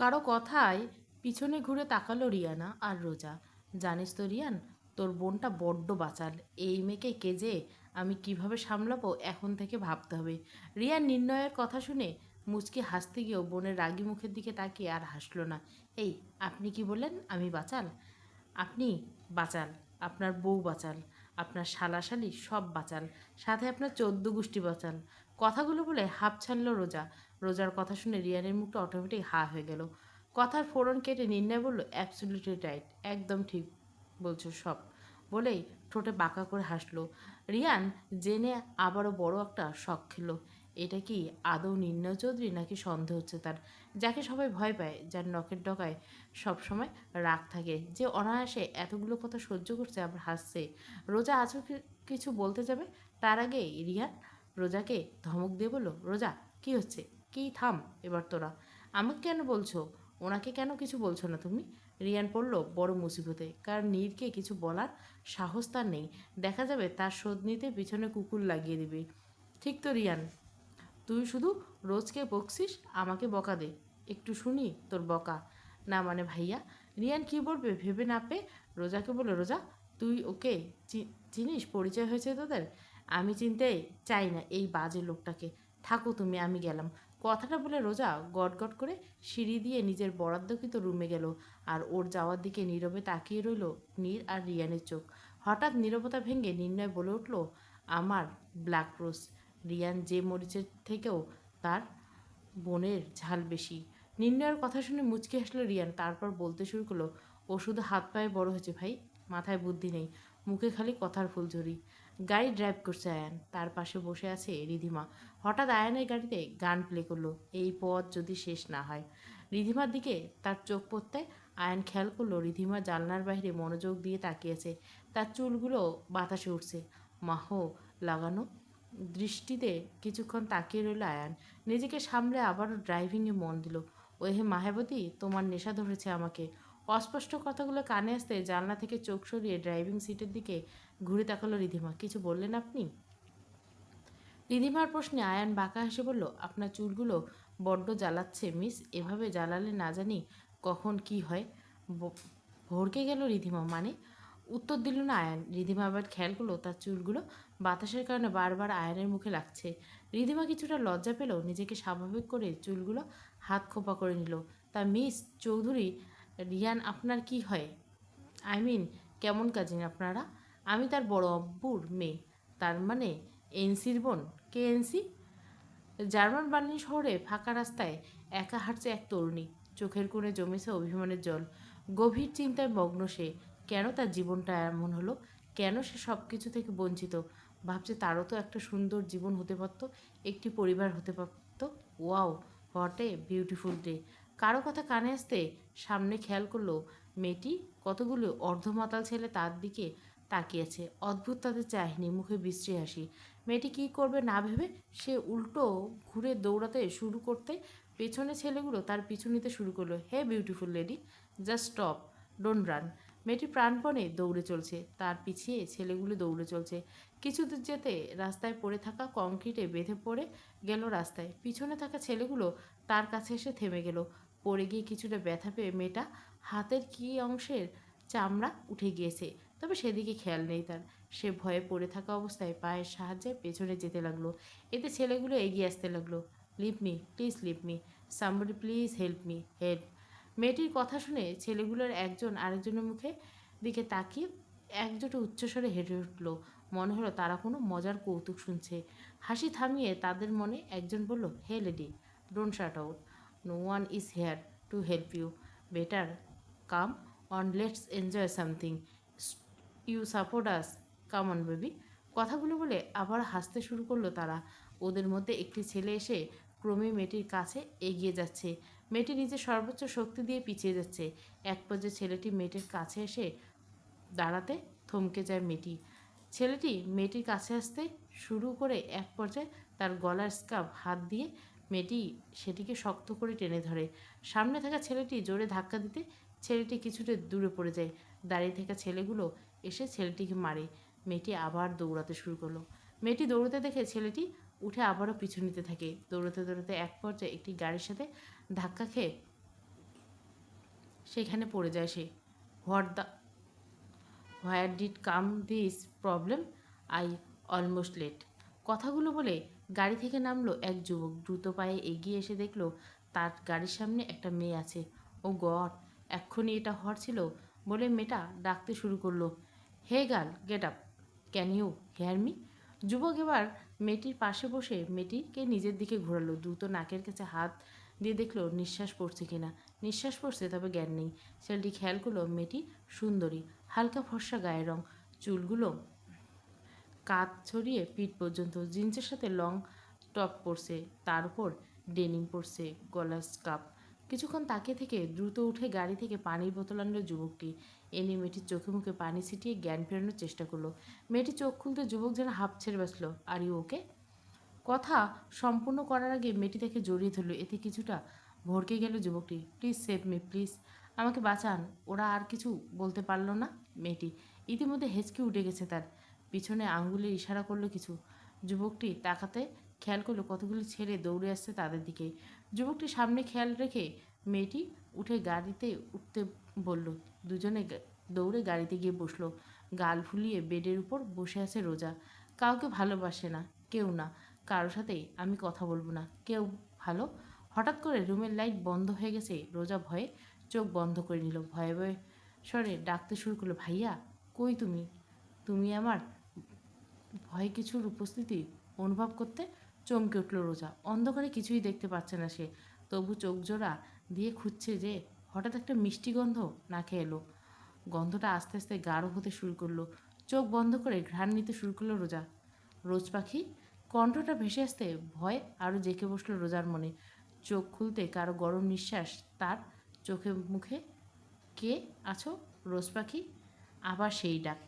কারো কথায় পিছনে ঘুরে তাকালো রিয়ানা আর রোজা। জানিস তো রিয়ান, তোর বোনটা বড্ড বাচাল। এই মেয়েকে কেজে আমি কিভাবে সামলাবো এখন থেকে ভাবতে হবে। রিয়ান নির্ণয়ের কথা শুনে মুচকি হাসতে গিয়েও বোনের রাগী মুখের দিকে তাকিয়ে আর হাসলো না। এই, আপনি কি বললেন আমি বাচাল? আপনি বাচাল, আপনার বউ বাচাল, আপনার শালাশালি সব বাচাল, সাথে আপনার 14 গোষ্ঠী বাচাল। কথাগুলো বলে হাঁপ ছাড়ল রোজা। রোজার কথা শুনে রিয়ানের মুখটা অটোমেটিক হা হয়ে গেল। কথার ফোড়ন কেটে নির্ণয় বলল, অ্যাবসলিউটলি রাইট, একদম ঠিক বলছো সব, বলেই ঠোঁটে বাঁকা করে হাসলো। রিয়ান জেনে আবারও বড় একটা শখ খেলো। এটা কি আদৌ নির্ণয় চৌধুরী, নাকি সন্দেহ হচ্ছে তার? যাকে সবাই ভয় পায়, যার নখের ডগায় সবসময় রাগ থাকে, যে অনায়াসে এতগুলো কথা সহ্য করছে আবার হাসছে। রোজা আজও কিছু বলতে যাবে, তার আগে রিয়ান রোজাকে ধমক দিয়ে বলল, রোজা কি হচ্ছে, কি থাম এবার তোরা। আমাকে কেন বলছো, ওনাকে কেন কিছু বলছো না তুমি? রিয়ান পড়ল বড় মুসিবতে, কারণ নীরকে কিছু বলার সাহস তার নেই। দেখা যাবে তার শোধ নিতে পিছনে কুকুর লাগিয়ে দিবে। ঠিক তো রিয়ান, তুই শুধু রোজকে বকছিস, আমাকে বকা দে, একটু শুনি তোর বকা। না মানে ভাইয়া, রিয়ান কী বলবে ভেবে না পেয়ে রোজাকে বলে, রোজা তুই ওকে চিনিস, পরিচয় হয়েছে তোদের? আমি চিনতে চাই না এই বাজে লোকটাকে, থাকো তুমি, আমি গেলাম। কথাটা বলে রোজা গটগট করে সিঁড়ি দিয়ে নিজের বরাদ্দকৃত রুমে গেল। আর ওর যাওয়ার দিকে নীরবে তাকিয়ে রইল নীর আর রিয়ানের চোখ। হঠাৎ নীরবতা ভেঙে নির্ণয় বলে উঠল, আমার ব্ল্যাক রোজ। রিয়ান যে মরিচের থেকেও তার বোনের ঝাল বেশি। নির্ণয়ের কথা শুনে মুচকি হাসলো রিয়ান, তারপর বলতে শুরু করলো, ও শুধু হাত পায়ে বড় হয়েছে ভাই, মাথায় বুদ্ধি নেই, মুখে খালি কথার ফুলঝুরি। গাড়ি ড্রাইভ করছে আয়ান, তার পাশে বসে আছে রিধিমা। হঠাৎ আয়ানের গাড়িতে গান প্লে করলো, এই পথ যদি শেষ না হয়। রিধিমার দিকে তার চোখ পড়তে আয়ান খেয়াল করলো রিধিমা জানলার বাইরে মনোযোগ দিয়ে তাকিয়েছে। তার চুলগুলো বাতাসে উঠছে। মাহ লাগানো দৃষ্টিতে কিছুক্ষণ তাকিয়ে রইল আয়ান। নিজেকে সামলে আবারও ড্রাইভিংয়ে মন দিল। ওহে মায়াবতী, তোমার নেশা ধরেছে আমাকে। অস্পষ্ট কথাগুলো কানে আসতে জানলা থেকে চোখ সরিয়ে ড্রাইভিং সিটের দিকে ঘুরে তাকালো রিধিমা। কিছু বললেন আপনি? রিধিমার প্রশ্নে আয়ান বাঁকা হেসে বলল, আপনার চুলগুলো বড্ড জ্বালাচ্ছে মিস, এভাবে জ্বালালে না জানি কখন কি হয়। ভড়কে গেল রিধিমা। মানে? উত্তর দিল না আয়ান। রিধিমা আবার খেয়াল করলো তার চুলগুলো বাতাসের কারণে বারবার আয়ানের মুখে লাগছে। রিধিমা কিছুটা লজ্জা পেল, নিজেকে স্বাভাবিক করে চুলগুলো হাত খোপা করে নিল। তা মিস চৌধুরী, রিয়ান আপনার কি হয়? আই মিন, কেমন কাজিন আপনারা? আমি তার বড় আব্বুর মেয়ে। তার মানে এনসির বোন? কে এনসি? জার্মান বার্লিন শহরে ফাঁকা রাস্তায় একা হাঁটছে এক তরুণী। চোখের কোণে জমেছে অভিমানের জল। গভীর চিন্তায় মগ্ন সে। কেন তার জীবনটা এমন হলো? কেন সে সব কিছু থেকে বঞ্চিত? ভাবছে তারও তো একটা সুন্দর জীবন হতে পারত, একটি পরিবার হতে পারত। Wow, what a beautiful day. কারো কথা কানে আসতে সামনে খেয়াল করলো মেয়েটি, কতগুলো অর্ধমাতাল ছেলে তার দিকে তাকিয়েছে। অদ্ভুত তাদের চাহনি, মুখে বিশ্রী হাসি। মেয়েটি কী করবে না ভেবে সে উল্টো ঘুরে দৌড়াতে শুরু করতে পেছনে ছেলেগুলো তার পিছু নিতে শুরু করলো। Hey beautiful lady, just stop, don't run. মেয়েটি প্রাণপণে দৌড়ে চলছে, তার পিছিয়ে ছেলেগুলো দৌড়ে চলছে। কিছু দূর যেতে রাস্তায় পড়ে থাকা কংক্রিটে বেঁধে পড়ে গেল রাস্তায়। পিছনে থাকা ছেলেগুলো তার কাছে এসে থেমে গেল। পড়ে গিয়ে কিছুটা ব্যথা পেয়ে মেয়েটা হাতের কী অংশের চামড়া উঠে গিয়েছে, তবে সেদিকে খেয়াল নেই তার। সে ভয়ে পড়ে থাকা অবস্থায় পায়ের সাহায্যে পেছনে যেতে লাগলো। এতে ছেলেগুলো এগিয়ে আসতে লাগলো। Leave me please, leave me, somebody please help me, help. মেয়েটির কথা শুনে ছেলেগুলোর একজন আরেকজনের মুখে দিকে তাকিয়ে একজোটে উচ্চস্বরে হেঁটে উঠল। মনে হলো তারা কোনো মজার কৌতুক শুনছে। হাসি থামিয়ে তাদের মনে একজন বলল, hey lady, don't shut out, no one is here to help you, better come on, let's enjoy something, you support us, come on baby. কথাগুলো বলে আবার হাসতে শুরু করলো তারা। ওদের মধ্যে একটি ছেলে এসে ক্রমে মেয়েটির কাছে এগিয়ে যাচ্ছে। মেয়েটি নিজের সর্বোচ্চ শক্তি দিয়ে পিছিয়ে যাচ্ছে। এক পর্যায়ে ছেলেটি মেয়েটির কাছে এসে দাঁড়াতে থমকে যায় মেয়েটি। ছেলেটি মেয়েটির কাছে আসতে শুরু করে এক পর্যায়ে তার গলার স্কার্ফ হাত দিয়ে মেয়েটি সেটিকে শক্ত করে টেনে ধরে। সামনে থাকা ছেলেটি জোরে ধাক্কা দিতে ছেলেটি কিছুটা দূরে পড়ে যায়। দাঁড়িয়ে থাকা ছেলেগুলো এসে ছেলেটিকে মারে। মেয়েটি আবার দৌড়াতে শুরু করলো। মেয়েটি দৌড়তে দেখে ছেলেটি উঠে আবারও পিছু নিতে থাকে। দৌড়তে দৌড়তে এক পর্যায়ে একটি গাড়ির সাথে ধাক্কা খেয়ে সেখানে পড়ে যায় সে। What the where did come this problem, I almost late. কথাগুলো বলে গাড়ি থেকে নামলো এক যুবক। দ্রুত পায়ে এগিয়ে এসে দেখলো তার গাড়ির সামনে একটা মেয়ে আছে। ও গড, এক্ষুনি এটা হওয়ার ছিল বলে মেয়েটা ডাকতে শুরু করলো, hey girl, get up, can you hear me. যুবক এবার মেয়েটির পাশে বসে মেয়েটিকে নিজের দিকে ঘোরালো। দ্রুত নাকের কাছে হাত দিয়ে দেখলো নিঃশ্বাস পড়ছে কিনা। নিঃশ্বাস পড়ছে, তবে জ্ঞান নেই। ছেলেটি খেয়াল করলো মেয়েটি সুন্দরী, হালকা ফর্সা গায়ের রং, চুলগুলো কাঁধ ছড়িয়ে পিঠ পর্যন্ত, জিন্সের সাথে লং টপ পরছে, তার উপর ডেনিম পরছে, গলার স্কার্ফ। কিছুক্ষণ তাকিয়ে থেকে দ্রুত উঠে গাড়ি থেকে পানির বোতল আনলো যুবকটি। এনে মেয়েটির চোখে মুখে পানি ছিটিয়ে জ্ঞান ফেরানোর চেষ্টা করলো। মেয়েটি চোখ খুলতে যুবক যেন হাঁপ ছেড়ে বাঁচল। Are you okay? কথা সম্পূর্ণ করার আগে মেয়েটি তাকে জড়িয়ে ধরল। এতে কিছুটা ভড়কে গেল যুবকটি। প্লিজ সেভ মি, প্লিজ, আমাকে বাঁচান। ওরা আর কিছু বলতে পারল না। মেয়েটি ইতিমধ্যে হেঁচকে উঠে গেছে। তার পিছনে আঙ্গুলের ইশারা করলো কিছু। যুবকটি তাকাতে খেয়াল করলো কতগুলি ছেলে দৌড়ে আসছে তাদের দিকে। যুবকটি সামনে খেয়াল রেখে মেয়েটি উঠে গাড়িতে উঠতে বলল। দুজনে দৌড়ে গাড়িতে গিয়ে বসলো। গাল ফুলিয়ে বেডের উপর বসে আছে রোজা। কাউকে ভালোবাসে না, কেউ না। কারোর সাথেই আমি কথা বলবো না, কেউ ভালো। হঠাৎ করে রুমের লাইট বন্ধ হয়ে গেছে। রোজা ভয়ে চোখ বন্ধ করে নিল। ভয়ে ভয়ে স্বরে ডাকতে শুরু করলো, ভাইয়া, কই তুমি? তুমি আমার ভয়ে কিছুর উপস্থিতি অনুভব করতে চমকে উঠল রোজা। অন্ধকারে কিছুই দেখতে পাচ্ছে না সে, তবু চোখ জোড়া দিয়ে খুঁজছে যে হঠাৎ একটা মিষ্টি গন্ধ নাকে এলো। গন্ধটা আস্তে আস্তে গাঢ় হতে শুরু করলো। চোখ বন্ধ করে ঘ্রাণ নিতে শুরু করলো রোজা। রোজ পাখি, কণ্ঠটা ভেসে আসতে ভয় আরও জেঁকে বসলো রোজার মনে। চোখ খুলতে কারো গরম নিঃশ্বাস তার চোখে মুখে। কে আছো? রোজ পাখি। আবার সেই ডাক।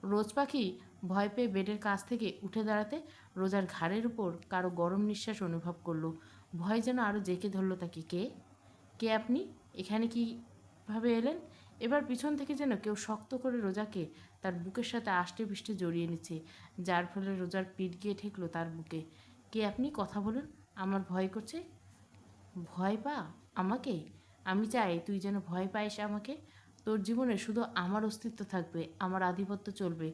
রোজ পাখি ভয় পেয়ে বেডের কাছ থেকে উঠে দাঁড়াতে রোজার ঘাড়ের উপর কারো গরম নিঃশ্বাস অনুভব করলো। ভয় যেন আরও জেঁকে ধরল তাকে। কে? কে আপনি? এখানে কীভাবে এলেন? এবার পিছন থেকে যেন কেউ শক্ত করে রোজাকে তার বুকের সাথে আষ্টে পৃষ্ঠে জড়িয়ে নিচ্ছে, যার ফলে রোজার পিঠ গিয়ে ঠেকলো তার বুকে। কে আপনি? কথা বলুন। আমার ভয় করছে। ভয় পা আমাকে? আমি চাই তুই যেন ভয় পাইস আমাকে। তোর জীবনে শুধু আমার অস্তিত্ব থাকবে, আমার আধিপত্য চলবে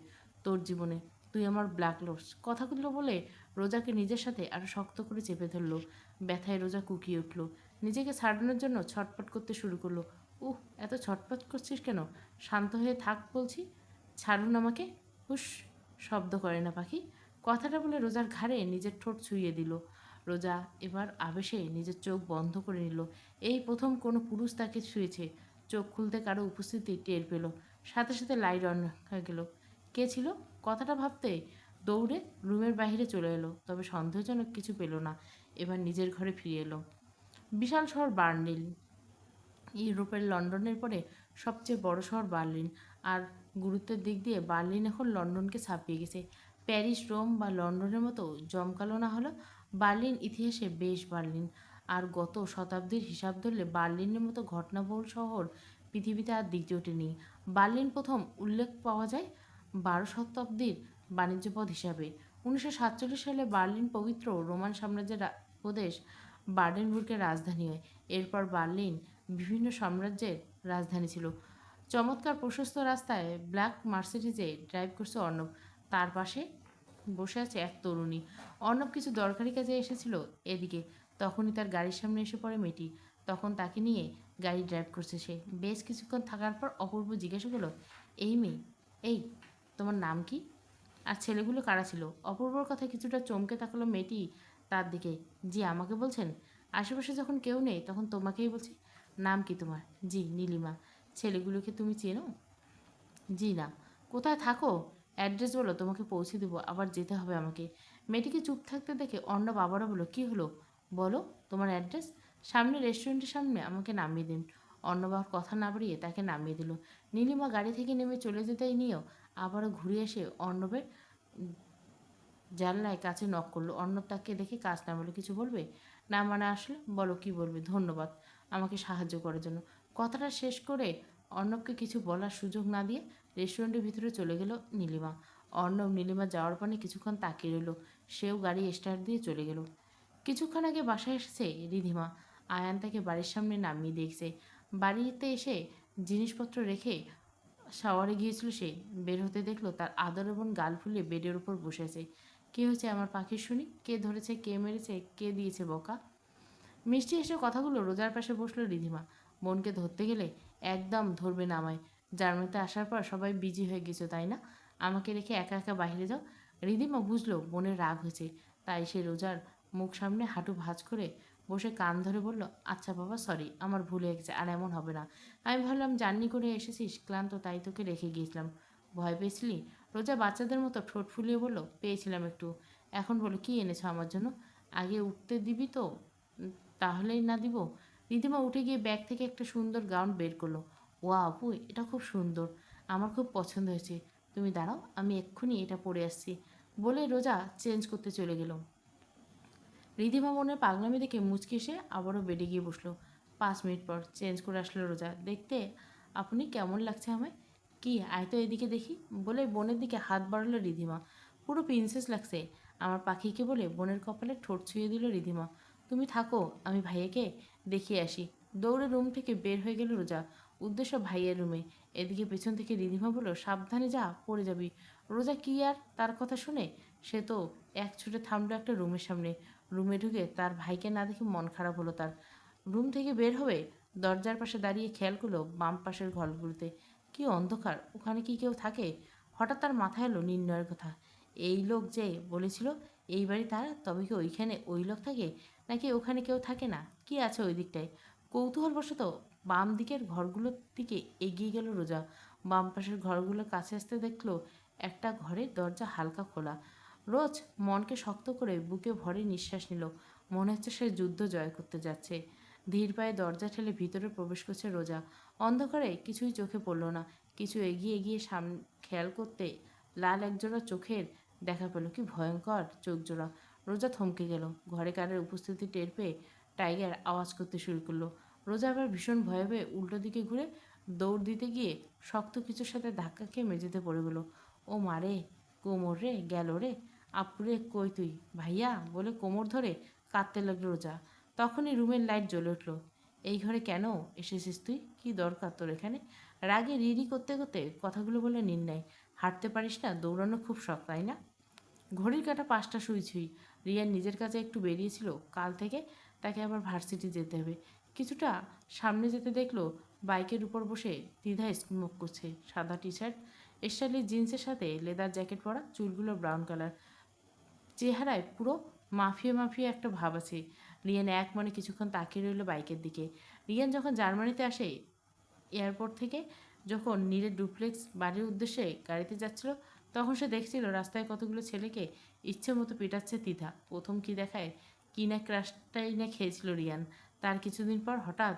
তোর জীবনে। তুই আমার ব্ল্যাক লর্ডস। কথাগুলো বলে রোজাকে নিজের সাথে আরও শক্ত করে চেপে ধরলো। ব্যথায় রোজা কুকিয়ে উঠল। নিজেকে ছাড়ানোর জন্য ছটফট করতে শুরু করলো। এত ছটফট করছিস কেন? শান্ত হয়ে থাক বলছি। ছাড়ুন আমাকে। হুস, শব্দ করে না পাখি। কথাটা বলে রোজার ঘাড়ে নিজের ঠোঁট ছুঁয়ে দিল। রোজা এবার আবেশে নিজের চোখ বন্ধ করে নিল। এই প্রথম কোনো পুরুষ তাকে ছুঁয়েছে। চোখ খুলতে কারো উপস্থিতি টের পেল। সাথে সাথে লাইট অন হয়ে গেল। কে ছিল? কথাটা ভাবতে দৌড়ে রুমের বাইরে চলে এলো, তবে সন্দেহজনক কিছু পেল না। এবার নিজের ঘরে ফিরে এলো। বিশাল শহর বার্লিন, ইউরোপের লন্ডনের পরে সবচেয়ে বড় শহর বার্লিন। আর গুরুত্বের দিক দিয়ে বার্লিন এখন লন্ডনকে ছাপিয়ে গেছে। প্যারিস, রোম বা লন্ডনের মতো জমকালো না হলো বার্লিন ইতিহাসে বেশ বার্লিন। আর গত শতাব্দীর হিসাব ধরলে বার্লিনের মতো ঘটনাবহুল শহর পৃথিবীতে আর দ্বিতীয়টি নেই। বার্লিন প্রথম উল্লেখ পাওয়া যায় 12 শতাব্দীর বাণিজ্যপথ হিসাবে। 1947 সালে বার্লিন পবিত্র রোমান সাম্রাজ্যের প্রদেশ বার্ডেনবুর্গের রাজধানী হয়। এরপর বার্লিন বিভিন্ন সাম্রাজ্যের রাজধানী ছিল। চমৎকার প্রশস্ত রাস্তায় ব্ল্যাক মার্সিডিজে ড্রাইভ করছে অর্ণব। তার পাশে বসে আছে এক তরুণী। অর্ণব কিছু দরকারি কাজে এসেছিল এদিকে। তখনই তার গাড়ির সামনে এসে পড়ে মেয়েটি। তখন তাকে নিয়ে গাড়ি ড্রাইভ করছে সে। বেশ কিছুক্ষণ থাকার পর অপূর্ব জিজ্ঞাসা করলো, এই মেয়ে, এই, তোমার নাম কি? আর ছেলেগুলো কারা ছিল? অপূর্বর কথা কিছুটা চমকে তাকালো মেয়েটি তার দিকে। জি, আমাকে বলছেন? আশেপাশে যখন কেউ নেই তখন তোমাকেই বলছি। নাম কি তোমার? জি, নীলিমা। ছেলেগুলোকে তুমি চেনো? জি না। কোথায় থাকো? অ্যাড্রেস বলো, তোমাকে পৌঁছে দেবো। আবার যেতে হবে আমাকে। মেয়েটিকে চুপ থাকতে দেখে অর্ণব আবারও বলল, কী হলো বলো, তোমার অ্যাড্রেস? সামনে রেস্টুরেন্টের সামনে আমাকে নামিয়ে দিন। অর্ণব আর কথা না বাড়িয়ে তাকে নামিয়ে দিল। নীলিমা গাড়ি থেকে নেমে চলে যেতেই নিয়েও আবারও ঘুরে এসে অর্ণবের জানলায় কাছে নক করলো। অর্ণব তাকে দেখে কাজ না বলে, কিছু বলবে? না মানে আসলে বলো কি বলবে। ধন্যবাদ আমাকে সাহায্য করার জন্য। কথাটা শেষ করে অর্ণবকে কিছু বলার সুযোগ না দিয়ে রেস্টুরেন্টের ভিতরে চলে গেল নীলিমা। অর্ণব নীলিমা যাওয়ার পানে কিছুক্ষণ তাকিয়ে রইল। সেও গাড়ি স্টার্ট দিয়ে চলে গেল। কিছুক্ষণ আগে বাসায় এসেছে রিধিমা। আয়ান তাকে বাড়ির সামনে নামিয়ে দেখছে। বাড়িতে এসে জিনিসপত্র রেখে শাওয়ারে গিয়েছিল সে। বের হতে দেখলো তার আদর বোন গাল ফুলিয়ে বেডের উপর বসে আছে। কী হয়েছে আমার পাখির শুনি? কে ধরেছে, কে মেরেছে, কে দিয়েছে বকা? মিষ্টি হেসে কথাগুলো রোজার পাশে বসলো রিধিমা। বোনকে ধরতে গেলে একদম ধরবে না আমায়। জার্মানিতে আসার পর সবাই বিজি হয়ে গেছো তাই না? আমাকে রেখে একা একা বাইরে যাও। রিধিমা বুঝলো বোনের রাগ হয়েছে, তাই সে রোজার মুখ সামনে হাঁটু ভাঁজ করে বসে কান ধরে বলল, আচ্ছা বাবা, সরি, আমার ভুল হয়ে গেছে, আর এমন হবে না। আমি ভাবলাম জার্নি করে এসেছিস ক্লান্ত, তাই তোকে রেখে গিয়েছিলাম। ভয় পেয়েছিলি? রোজা বাচ্চাদের মতো ঠোঁট ফুলিয়ে বলল, পেয়েছিলাম একটু। এখন বলো কী এনেছো আমার জন্য? আগে উঠতে দিবি তো, তাহলেই না দিব? রিধিমা উঠে গিয়ে ব্যাগ থেকে একটা সুন্দর গাউন বের করলো। ওয়া আপু, এটা খুব সুন্দর, আমার খুব পছন্দ হয়েছে। তুমি দাঁড়াও, আমি এক্ষুনি এটা পরে আসছি, বলে রোজা চেঞ্জ করতে চলে গেল। রিধিমা মনের পাগলামি দেখে মুচকি এসে আবারও বেডে গিয়ে বসলো। 5 মিনিট পর চেঞ্জ করে আসলো রোজা। দেখতে আপনি কেমন লাগছে আমায়? কি, আয় তো এদিকে দেখি, বলে বোনের দিকে হাত বাড়ালো রিধিমা। পুরো প্রিন্সেস লাগছে আমার পাখিকে, বলে বোনের কপালে ঠোঁট ছুঁয়ে দিল রিধিমা। তুমি থাকো, আমি ভাইয়াকে দেখিয়ে আসি। দৌড়ে রুম থেকে বের হয়ে গেল রোজা, উদ্দেশ্য ভাইয়ের রুমে। এদিকে পেছন থেকে রিধিমা বলল, সাবধানে যা, পড়ে যাবি। রোজা কি আর তার কথা শুনে? সে তো এক ছুটে থামলো একটা রুমের সামনে। রুমে ঢুকে তার ভাইকে না দেখে মন খারাপ হলো তার। রুম থেকে বের হবে, দরজার পাশে দাঁড়িয়ে খেয়াল করলো বাম পাশের ঘরগুলোতে কি অন্ধকার, ওখানে কি কেউ থাকে? হঠাৎ তার মাথায় এলো নির্ণয়ের কথা। এই লোক যে বলেছিল এই বাড়ি তার, তবে কি ওইখানে ওই লোক থাকে, নাকি ওখানে কেউ থাকে না? কি আছে ওই দিকটায়? কৌতূহলবশত বাম দিকের ঘরগুলোর দিকে এগিয়ে গেল রোজা। বাম পাশের ঘরগুলোর কাছে আসতে দেখলো একটা ঘরের দরজা হালকা খোলা। রোজ মনকে শক্ত করে বুকে ভরে নিঃশ্বাস নিল। মনে হচ্ছে সে যুদ্ধ জয় করতে যাচ্ছে। ধীর পায়ে দরজা ঠেলে ভিতরে প্রবেশ করছে রোজা। অন্ধকারে কিছুই চোখে পড়ল না। কিছু এগিয়ে এগিয়ে খেয়াল করতে লাল একজোড়া চোখের দেখা পেল। কি ভয়ঙ্কর চোখজোড়া! রোজা থমকে গেল। ঘরে কারের উপস্থিতি টের পেয়ে টাইগার আওয়াজ করতে শুরু করলো। রোজা আবার ভীষণ ভয়ে ভয়ে উল্টো দিকে ঘুরে দৌড় দিতে গিয়ে শক্ত কিছুর সাথে ধাক্কা খেয়ে মেঝেতে পড়ে গেল। ও মারে, কোমর রে গেল রে! আপুরে কই তুই ভাইয়া, বলে কোমর ধরে কাঁদতে লাগলো রোজা। তখনই রুমের লাইট জ্বলে উঠল। এই ঘরে কেন এসেছিস তুই? কি দরকার তোর এখানে? রাগে রিরি করতে করতে কথাগুলো বলে নির্ণয়, হাঁটতে পারিস না, দৌড়ানো খুব শখ তাই না? ঘড়ির কাঁটা 5টা ছুঁই ছুঁই। রিয়ার নিজের কাছে একটু বেরিয়েছিল, কাল থেকে তাকে আবার ভার্সিটি যেতে হবে। কিছুটা সামনে যেতে দেখলো বাইকের উপর বসে দ্বিধায় স্মোক করছে। সাদা টি শার্ট, স্টাইলিশ জিন্সের সাথে লেদার জ্যাকেট পরা, চুলগুলো ব্রাউন কালার, চেহারায় পুরো মাফিয়া মাফিয়া একটা ভাব আছে। রিয়ান এক মনে কিছুক্ষণ তাকিয়ে রইল বাইকের দিকে। রিয়ান যখন জার্মানিতে আসে, এয়ারপোর্ট থেকে যখন নীলের ডুপ্লেক্স বাড়ির উদ্দেশ্যে গাড়িতে যাচ্ছিল, তখন সে দেখছিল রাস্তায় কতগুলো ছেলেকে ইচ্ছে মতো পেটাচ্ছে তিথা। প্রথম কি দেখায় কি না ক্রাশটাই না খেয়েছিল রিয়ান। তার কিছুদিন পর হঠাৎ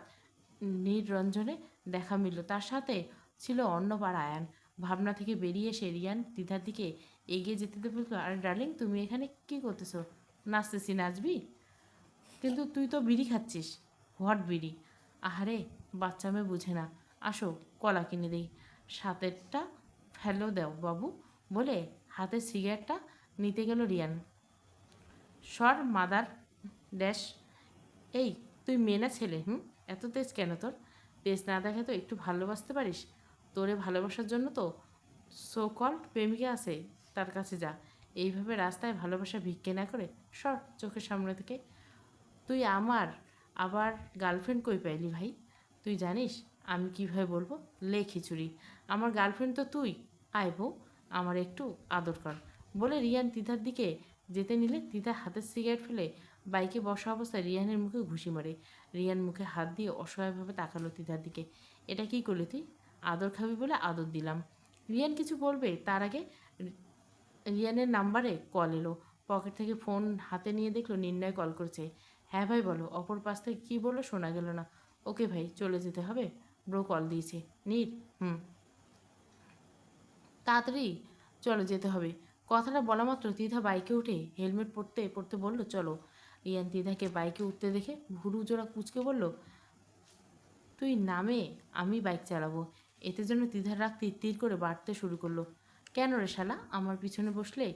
নিরঞ্জনে দেখা মিলল, তার সাথে ছিল অর্ণব আর আয়ান। ভাবনা থেকে বেরিয়ে এসে রিয়ান তিথার দিকে এগিয়ে যেতে বলতো, আরে ডার্লিং, তুমি এখানে কি করতেছো? নাচতেছি, নাচবি? কিন্তু তুই তো বিড়ি খাচ্ছিস। হোয়াট বিড়ি? আহারে, বাচ্চা মেয়ে বুঝে না। আসো, কলা কিনে দিই। সাতেরটা ফেলো দাও বাবু, বলে হাতের সিগারেটটা নিতে গেল রিয়ান। সর মাদার ড্যাশ! এই, তুই মেয়ে না ছেলে? এত তেজ কেন তোর? তেজ না দেখে তো একটু ভালোবাসতে পারিস। তোরে ভালোবাসার জন্য তো সো কল্ড প্রেমিকা আছে, তার কাছে যা। এইভাবে রাস্তায় ভালোবাসা ভিক্ষে না করে সর চোখের সামনে থেকে। তুই আমার আবার গার্লফ্রেন্ড কই পাইলি ভাই? তুই জানিস আমি কিভাবে বলবো? লে খিচুড়ি! আমার গার্লফ্রেন্ড তো তুই। আয় বউ, আমার একটু আদর কর, বলে রিয়ান তিথার দিকে যেতে নিলে তিথা হাতের সিগারেট ফেলে বাইকে বসা অবস্থায় রিয়ানের মুখে ঘুষি মারে। রিয়ান মুখে হাত দিয়ে অসহায়ভাবে তাকালো তিথার দিকে। এটা কি করলি তুই? আদর খাবি বলে আদর দিলাম। রিয়ান কিছু বলবে তার আগে রিয়ানের নাম্বারে কল এলো। পকেট থেকে ফোন হাতে নিয়ে দেখলো নির্ণয় কল করেছে। হ্যাঁ ভাই বলো। অপর পাশ থেকে কী বললো শোনা গেল না। ওকে ভাই, চলে যেতে হবে, ব্রো কল দিয়েছে। নীর, তাড়াতাড়ি চলো, যেতে হবে। কথাটা বলা মাত্র তিথা বাইকে উঠে হেলমেট পরতে পরতে বলল, চলো। রিয়ান তিথাকে বাইকে উঠতে দেখে ভুরু জোড়া কুচকে বলল, তুই নামে, আমি বাইক চালাবো। এতে যেন তিধার রাগ তির করে বাড়তে শুরু করলো। কেন রে শালা, আমার পিছনে বসলে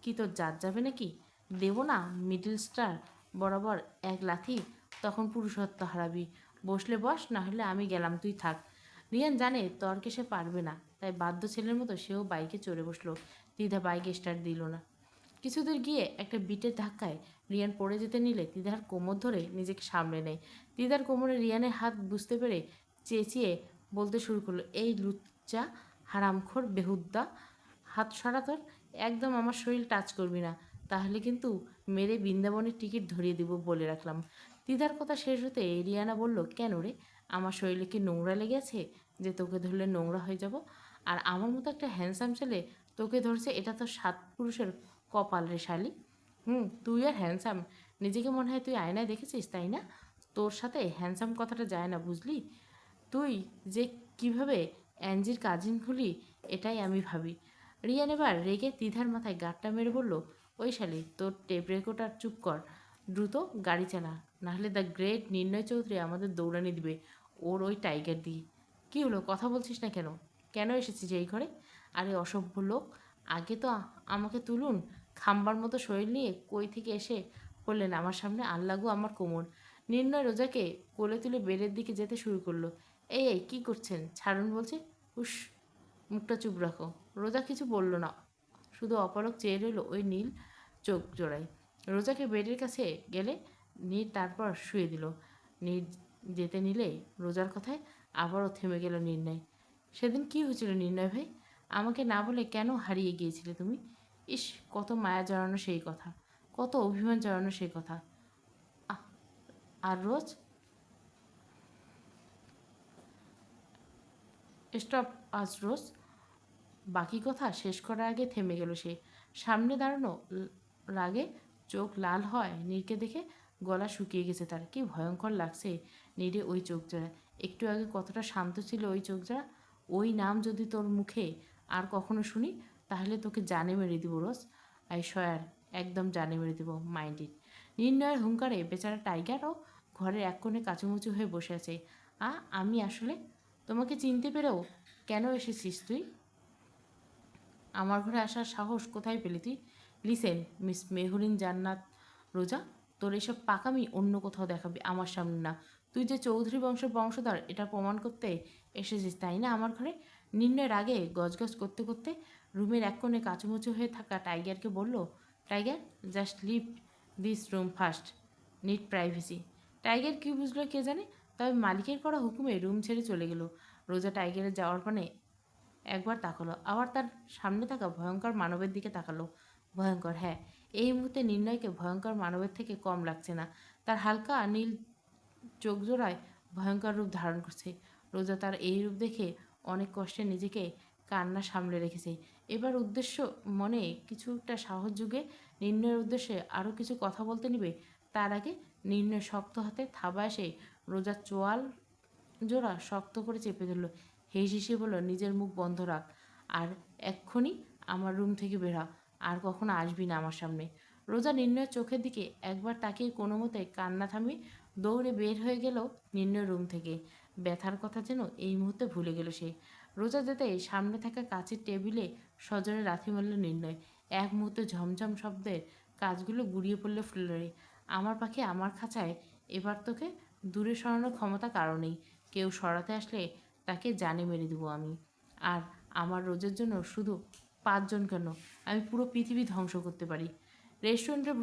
কি তোর জাত যাবে নাকি? দেবো না মিডল স্টার বরাবর এক লাথি, তখন পুরুষত্ব হারাবি। বসলে বস, না হলে আমি গেলাম, তুই থাক। রিয়ান জানে তর্কে সে পারবে না, তাই বাধ্য ছেলের মতো সেও বাইকে চড়ে বসলো। তিধা বাইক স্টার্ট দিল না। কিছুদূর গিয়ে একটা বিটের ধাক্কায় রিয়ান পড়ে যেতে নিলে তিধার কোমর ধরে নিজেকে সামলে নেয়। তিধার কোমরে রিয়ানের হাত বুঝতে পেরে চেঁচিয়ে বলতে শুরু করলো, এই লুচ্চা হারামখোর বেহুদ্দা, হাত সরা তোর, একদম আমার শরীর টাচ করবি না, তাহলে কিন্তু মেরে বৃন্দাবনের টিকিট ধরিয়ে দিব বলে রাখলাম। তিধার কথা শেষ হতে রিয়ানা বলল, কেন রে, আমার শরীরে কি নোংরা লেগেছে যে তোকে ধরলে নোংরা হয়ে যাব? আর আমার মতো একটা হ্যান্ডসাম ছেলে তোকে ধরছে, এটা তো সাত পুরুষের কপাল রে শালি। তুই আর হ্যান্ডসাম, নিজেকে মনে হয় তুই আয়নায় দেখেছিস, তাই না? তোর সাথে হ্যান্ডসাম কথাটা যায় না, বুঝলি? তুই যে কিভাবে অ্যাঞ্জির কাজিন হলি, এটাই আমি ভাবি। রিয়ান এবার রেগে তিধার মাথায় গাঁটটা মেরে বলল, ওই শালি, তোর টেপ রেকর্ডার চুপ কর, দ্রুত গাড়ি চালা, নাহলে দ্য গ্রেট নির্ণয় চৌধুরী আমাদের দৌড়ানি দিবে ওর ওই টাইগার দিয়ে। কী হলো, কথা বলছিস না কেন? কেন এসেছিস এই ঘরে? আরে অসভ্য লোক, আগে তো আমাকে তুলুন। খাম্বার মতো শরীর নিয়ে কই থেকে এসে পড়লেন আমার সামনে, আল্লাগো আমার কোমর। নির্ণয় রোজাকে কোলে তুলে বেডের দিকে যেতে শুরু করলো। এই কী করছেন, ছাড়ুন বলছে। উস, মুখটা চুপ রাখো। রোজা কিছু বলল না, শুধু অপলক চেয়ে রইল ওই নীল চোখ জোড়ায়। রোজাকে বেডের কাছে গেলে নীর তারপর শুয়ে দিল। নীর যেতে নিলে রোজার কথায় আবারও থেমে গেল নির্ণয়। সেদিন কি হয়েছিল নির্ণয় ভাই? আমাকে না বলে কেন হারিয়ে গিয়েছিলে তুমি? ইস, কত মায়া জড়ানো সেই কথা, কত অভিমান জড়ানো সেই কথা। আর রোজ, স্টপ আজ রোজ। বাকি কথা শেষ করার আগে থেমে গেল সে। সামনে দাঁড়ানো রাগে চোখ লাল হয় নীরকে দেখে, গলা শুকিয়ে গেছে তার। কি ভয়ঙ্কর লাগছে নীরে ওই চোখ জোড়া। একটু আগে কতটা শান্ত ছিল ওই চোখ জোড়া। ওই নাম যদি তোর মুখে আর কখনো শুনি, তাহলে তোকে জানে মেরে দিব রোজ। আই শয়ার, একদম জানে মেরে দিব, মাইন্ড ইট। নির্ণয়ের হুঙ্কারে বেচারা টাইগারও ঘরের এক কোণে কাচুমুচু হয়ে বসে আছে। আমি আসলে তোমাকে চিনতে পেরেও কেন এসেছিস তুই? আমার ঘরে আসার সাহস কোথায় পেলি তুই? লিসেন মিস মেহরিন জান্নাত রোজা, তোর এসব পাকামি অন্য কোথাও দেখাবি, আমার সামনে না। তুই যে চৌধুরী বংশের বংশধর এটা প্রমাণ করতে এসেছিস, তাই না আমার ঘরে? নির্ণয়ের আগে গজগজ করতে করতে রুমের এক কোণে কাচুমুচু হয়ে থাকা টাইগারকে বলল, Tiger, just leave this room first, need privacy. Tiger কী বুঝলো কে জানে, তবে মালিকের করা হুকুমে রুম ছেড়ে চলে গেল। রোজা টাইগারের যাওয়ার পানে একবার তাকালো, আবার তার সামনে থাকা ভয়ঙ্কর মানবের দিকে তাকালো। ভয়ঙ্কর, হ্যাঁ, এই মুহূর্তে নির্ণয়কে ভয়ঙ্কর মানবের থেকে কম লাগছে না। তার হালকা নীল চোখজোড়ায় ভয়ঙ্কর রূপ ধারণ করছে। রোজা তার এই রূপ দেখে অনেক কষ্টে নিজেকে কান্না সামলে রেখেছে। এবার উদ্দেশ্য মনে কিছুটা সাহস যুগে নির্ণয়ের উদ্দেশ্যে আরও কিছু কথা বলতে নিবে, তার আগে নির্ণয় শক্ত হাতে থাবা এসে রোজার চোয়াল জোড়া শক্ত করে চেপে ধরল। হেসে হেসে বলল, নিজের মুখ বন্ধ রাখ, আর এক্ষুনি আমার রুম থেকে বের হ, আর কখনো আসবি না আমার সামনে। রোজা নির্ণয়ের চোখের দিকে একবার তাকিয়ে কোনো মতে কান্না থামিয়ে দৌড়ে বের হয়ে গেল নির্ণয় রুম থেকে। ব্যথার কথা যেন এই মুহূর্তে ভুলে গেল সে। রোজা যেতে সামনে থাকা কাচের টেবিলে সজোরে লাথি মারল নির্ণয়। এক মুহূর্তে ঝমঝম শব্দের কাজগুলো গুড়িয়ে পড়ল ফ্লোরে। আমার পাখি আমার খাঁচায়, এবার তোকে দূরে সরানোর ক্ষমতা কারো নেই। কেউ সরাতে আসলে তাকে জানে মেরে দেবো আমি। আর আমার রোজের জন্য শুধু 5 জন কেন, আমি পুরো পৃথিবী ধ্বংস করতে পারি। রেস্টুরেন্টের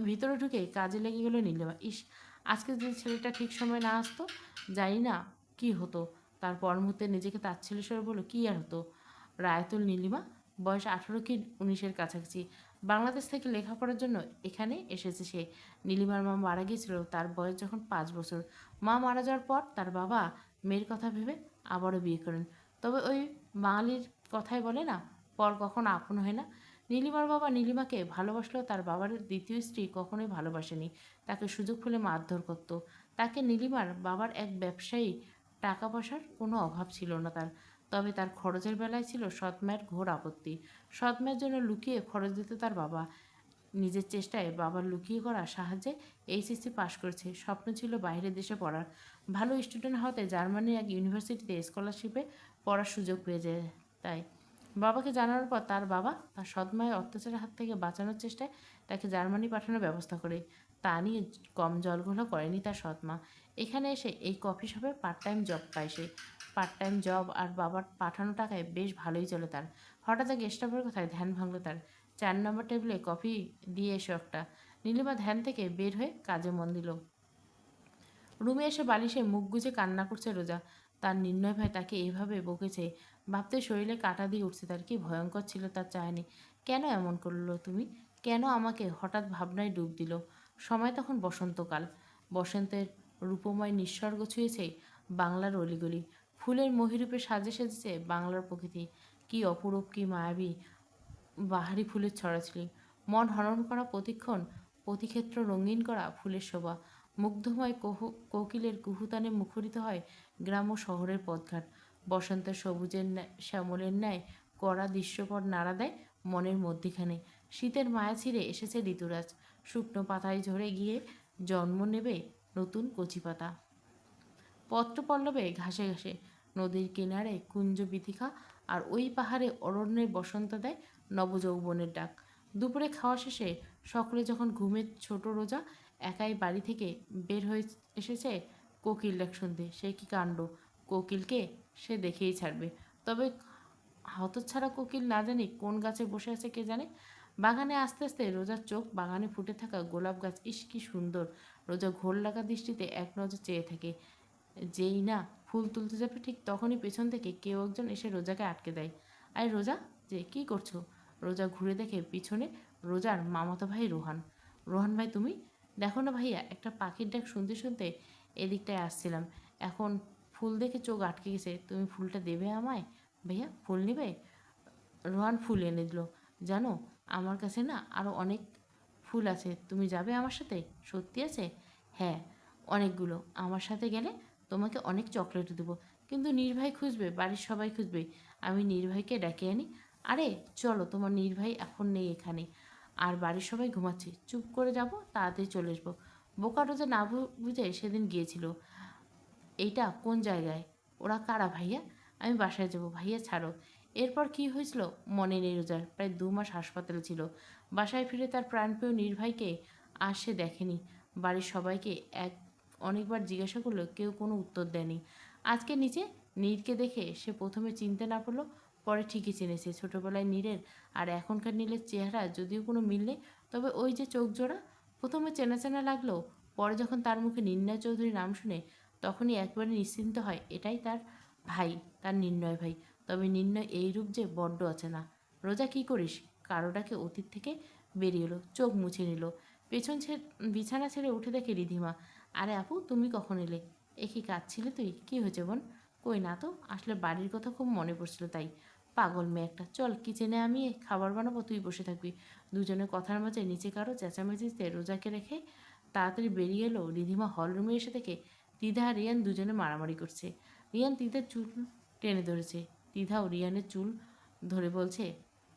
ভিতরে ঢুকে কাজে লেগে গেল নীলিমা। ইস, আজকে যদি ছেলেটা ঠিক সময় না আসতো, জানি না কি হতো। তারপর মুহূর্তে নিজেকে তাচ্ছিল্য স্বরে বলল, কী আর হতো? রায়তুল নীলিমা, বয়স 18 কি 19-এর কাছাকাছি। বাংলাদেশ থেকে লেখাপড়ার জন্য এখানে এসেছে সে। নীলিমার মা মারা গিয়েছিল তার বয়স যখন 5 বছর। মা মারা যাওয়ার পর তার বাবা মেয়ের কথা ভেবে আবারও বিয়ে করেন। তবে ওই বাঙালির কথাই বলে না, পর কখনো আপন হয় না। নীলিমার বাবা নীলিমাকে ভালোবাসলেও তার বাবার দ্বিতীয় স্ত্রী কখনোই ভালোবাসেনি, তাকে সুযোগ পেলে মারধর করত। তাকে নীলিমার বাবার এক ব্যবসায়ী, টাকা পয়সার কোনো অভাব ছিল না তার। তবে তার খরচের বেলায় ছিল সৎ মায়ের ঘোর আপত্তি। সৎ মায়ের জন্য লুকিয়ে খরচ দিত তার বাবা। নিজের চেষ্টায় বাবার লুকিয়ে করা সাহায্যে এইচএসসি পাশ করেছে। স্বপ্ন ছিল বাইরের দেশে পড়ার। ভালো স্টুডেন্ট হতে জার্মানির এক ইউনিভার্সিটিতে স্কলারশিপে পড়ার সুযোগ পেয়ে যায়। তাই বাবাকে জানানোর পর তার বাবা তার সৎ মায়ের অত্যাচারের হাত থেকে বাঁচানোর চেষ্টায় তাকে জার্মানি পাঠানোর ব্যবস্থা করে। তা নিয়ে কম জলঘোলা করেনি তার সৎমা। এখানে এসে এই কফি শপে পার্ট টাইম জব পায় সে। পার্ট টাইম জব আর বাবার পাঠানো টাকায় বেশ ভালোই চলে তার। হঠাৎ গেস্ট অফের কথায় ধ্যান ভাঙল তার। 4 নম্বর টেবিলে কফি দিয়ে এসো একটা। নীলিমা ধ্যান থেকে বের হয়ে কাজে মন দিল। রুমে এসে বালিশে মুখ গুজে কান্না করছে রোজা। তার নির্ণয় ভাই তাকে এভাবে বকেছে ভাবতে শরীরে কাঁটা দিয়ে উঠছে তার। কি ভয়ঙ্কর ছিল তার চাহনি। কেন এমন করলো তুমি? কেন আমাকে হঠাৎ ভাবনায় ডুব দিল? সময় তখন বসন্তকাল। বসন্তের রূপময় নিঃসর্গ ছুঁয়েছে বাংলার অলিগলি। ফুলের মহিরূপে সাজে সেজেছে বাংলার প্রকৃতি। কি অপরূপ, কি মায়াবী বাহারি ফুলের ছড়াছড়ি। মন হরণ করা প্রতিক্ষণ, প্রতিক্ষেত্র রঙিন করা ফুলের শোভা। মুগ্ধময় কোকিলের কুহুতানে মুখরিত হয় গ্রাম ও শহরের পথঘাট। বসন্তের সবুজের শ্যামলের ন্যায় কড়া দৃশ্যপট নাড়া দেয় মনের মধ্যিখানে। শীতের মায়া ছিঁড়ে এসেছে ঋতুরাজ। শুকনো পাতায় ঝরে গিয়ে জন্ম নেবে নতুন কচি পাতা। পত্রপল্লবে ঘাসে ঘাসে, নদীর কিনারে কুঞ্জ বিথিকা, আর ওই পাহাড়ে অরণ্যে বসন্ত দেয় নবযৌবনের ডাক। দুপুরে খাওয়া শেষে সকলে যখন ঘুমের ছোট রোজা একাই বাড়ি থেকে বের হয়ে এসেছে কোকিল ডাক শুনতে। সে কি কাণ্ড! কোকিলকে সে দেখেই ছাড়বে। তবে হতচ্ছাড়া কোকিল না জানি কোন গাছে বসে আছে কে জানে। বাগানে আস্তে আস্তে রোজার চোখ বাগানে ফুটে থাকা গোলাপ গাছ, ইস কি সুন্দর! রোজা ঘোর লাগা দৃষ্টিতে এক নজর চেয়ে থাকে। যেই না ফুল তুলতে যাবে ঠিক তখনই পেছন থেকে কেউ একজন এসে রোজাকে আটকে দেয়। আরে রোজা, যে কী করছো? রোজা ঘুরে দেখে পিছনে রোজার মামাতো ভাই রোহান। রোহান ভাই তুমি? দেখো না ভাইয়া, একটা পাখির ডাক শুনতে শুনতে এদিকটায় আসছিলাম, এখন ফুল দেখে চোখ আটকে গেছে। তুমি ফুলটা দেবে আমায়? ভাইয়া ফুল নেবে? রোহান ফুল এনে দিল। জানো, আমার কাছে না আরও অনেক ফুল আছে, তুমি যাবে আমার সাথে? সত্যি আছে? হ্যাঁ, অনেকগুলো। আমার সাথে গেলে তোমাকে অনেক চকলেটও দেবো। কিন্তু নির্ভাই খুঁজবে, বাড়ির সবাই খুঁজবে। আমি নির্ভাইকে ডেকে আনি। আরে চলো, তোমার নির্ভাই এখন নেই এখানে, আর বাড়ির সবাই ঘুমাচ্ছে। চুপ করে যাব, তাড়াতাড়ি চলে আসবো। বোকা রোজা না বুঝে সেদিন গিয়েছিল। এইটা কোন জায়গায়? ওরা কারা ভাইয়া? আমি বাসায় যাব ভাইয়া, ছাড়ো। এরপর কি হয়েছিল মনে নেই রোজার। প্রায় 2 মাস হাসপাতালে ছিল। বাসায় ফিরে তার প্রাণপ্রিয় নির্ভয়কে আর সে দেখেনি। বাড়ির সবাইকে অনেকবার জিজ্ঞাসা করলো, কেউ কোনো উত্তর দেয়নি। আজকে নিচে নীরকে দেখে সে প্রথমে চিনতে না পারলো, পরে ঠিকই চিনেছে। ছোটোবেলায় নীরের আর এখনকার নীলের চেহারা যদিও কোনো মিল নেই, তবে ওই যে চোখ জোড়া, প্রথমে চেনা চেনা লাগলো। পরে যখন তার মুখে নির্ণয় চৌধুরী নাম শুনে তখনই একবারে নিশ্চিন্ত হয় এটাই তার ভাই, তার নির্ণয় ভাই। তবে নির্ণয় এই রূপ যে বড্ড আছে না। রোজা কী করিস? কারোটাকে অতীত থেকে বেরিয়ে এলো, চোখ মুছে নিল। পেছন বিছানা ছেড়ে উঠে দেখে রিধিমা। আরে আপু, তুমি কখন এলে? এ কি কাঁদছিলে তুই? কী হয়েছে বোন? কই না তো, আসলে বাড়ির কথা খুব মনে পড়ছিল তাই। পাগল মেয়ে একটা। চল কিচেনে আমি খাবার বানাবো, তুই বসে থাকবি। দুজনের কথার মাঝে নিচে কারো চেঁচামেচিতে রোজাকে রেখে তাড়াতাড়ি বেরিয়ে এলো রিধিমা। হলরুমে এসে থেকে তিধা আর রিয়ান দুজনে মারামারি করছে। রিয়ান তিধার চুল টেনে ধরেছে। তিধাও রিয়ানের চুল ধরে বলছে,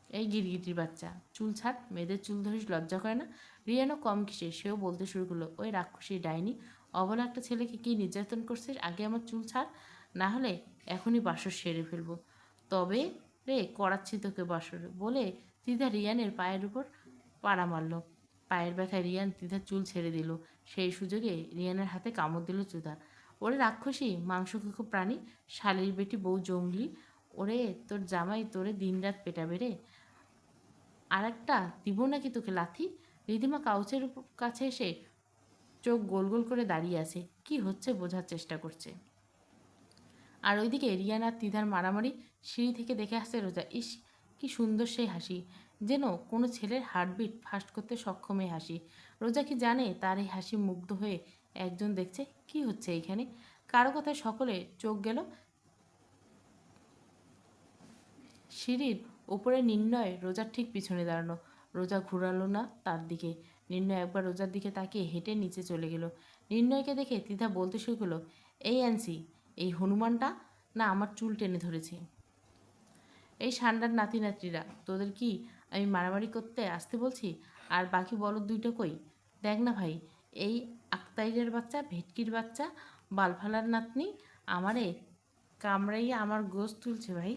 এই গিরগিটির বাচ্চা, চুল ছাড়। মেয়েদের চুল ধরিস, লজ্জা করে না? রিয়ানও কম কিসে, সেও বলতে শুরু করলো, ওই রাক্ষসী ডাইনি, অবলা একটা ছেলেকে কি নির্যাতন করছিস? আগে আমার চুল ছাড়, না হলে এখনই বাসর সেরে ফেলবো। তবে রে, করাচ্ছি তোকে বাসর, বলে তিধা রিয়ানের পায়ের উপর পাড়া মারল। পায়ের ব্যথায় রিয়ান তিধার চুল ছেড়ে দিল। সেই সুযোগে রিয়ানের হাতে কামড় দিল চুদা। ওরে রাক্ষসী, মাংসখোকো প্রাণী, শালির বেটি, বউ জঙ্গলি, ওরে তোর জামাই তোরে দিনরাত পেটাবে রে। আর একটা দিব নাকি তোকে লাথি? রিধিমা কাউচের কাছে এসে চোখ গোল গোল করে দাঁড়িয়ে আছে, কি হচ্ছে বোঝার চেষ্টা করছে। আর ওইদিকে রিয়ান আর তিধার মারামারি সিঁড়ি থেকে দেখে আসছে রোজা। ইস কি সুন্দর সেই হাসি, যেন কোনো ছেলের হার্টবিট ফাস্ট করতে সক্ষম এই হাসি। রোজা কি জানে তার এই হাসি মুগ্ধ হয়ে একজন দেখছে? কি হচ্ছে এইখানে? কারো কথায় সকলে চোখ গেল সিঁড়ির ওপরে। নির্ণয় রোজার ঠিক পিছনে দাঁড়ানো। রোজা ঘুরালো না তার দিকে। নির্ণয় একবার রোজার দিকে তাকিয়ে হেঁটে নিচে চলে গেল। নির্ণয়কে দেখে তিধা বলতে শুরু করলো, এই অ্যান্সি, এই হনুমানটা না আমার চুল টেনে ধরেছে। এই সান্ডার নাতি নাতনিরা, তোদের কি আমি মারামারি করতে আসতে বলছি? আর বাকি বলদ দুইটা কই? দেখ না ভাই, এই আক্তাইরের বাচ্চা, ভেটকির বাচ্চা, বালফালার নাতনি আমারে কামড়াইয়া আমার গোশ তুলছে ভাই।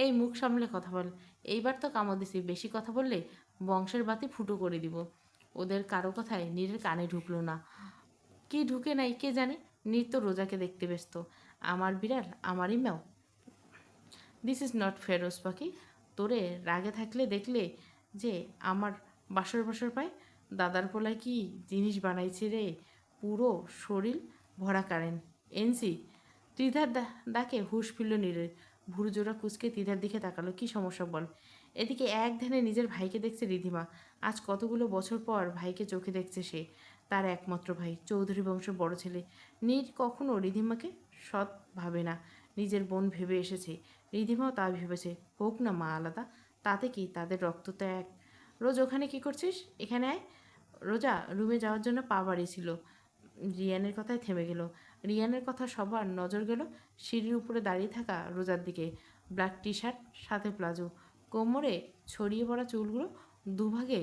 এই মুখ সামলে কথা বল। এইবার তো কামড় দিছি, বেশি কথা বললে বংশের বাতি ফুটো করে দিব। ওদের কারো কথায় নীরের কানে ঢুকলো না। কি ঢুকে নাই কে জানে। নীর তো রোজাকে দেখতে ব্যস্ত। আমার বিড়াল আমারই ম্যাও। দিস ইজ নট ফেরোজ পাখি। তোরে রাগে থাকলে দেখলে যে আমার বাসর বাসর পায়। দাদার পোলায় কি জিনিস বানাইছে রে, পুরো শরীর ভরা কারেন্ট। এনসি ত্রিধার ডাকে হুঁশ ফিরল নীরের। ভুরু জোড়া কুচকে ত্রিধার দিকে তাকালো। কি সমস্যা বল। এদিকে এক ধ্যানে নিজের ভাইকে দেখছে রিধিমা। আজ কতগুলো বছর পর ভাইকে চোখে দেখছে সে। তার একমাত্র ভাই, চৌধুরী বংশের বড় ছেলে। নীর কখনো রিধিমাকে সৎ ভাবে না, নিজের বোন ভেবে এসেছে। রিধিমাও তা ভেবেছে। হোক না মা আলাদা, তাতে কি, তাদের রক্ত তো এক। রোজ ওখানে কি করছিস, এখানে আয়। রোজা রুমে যাওয়ার জন্য পা বাড়িয়েছিল। রিয়ানের কথায় থেমে গেল। রিয়ানের কথা সবার নজর গেল সিঁড়ির উপরে দাঁড়িয়ে থাকা রোজার দিকে। ব্ল্যাক টি শার্ট, সাথে প্লাজো, কোমরে ছড়িয়ে পড়া চুলগুলো দুভাগে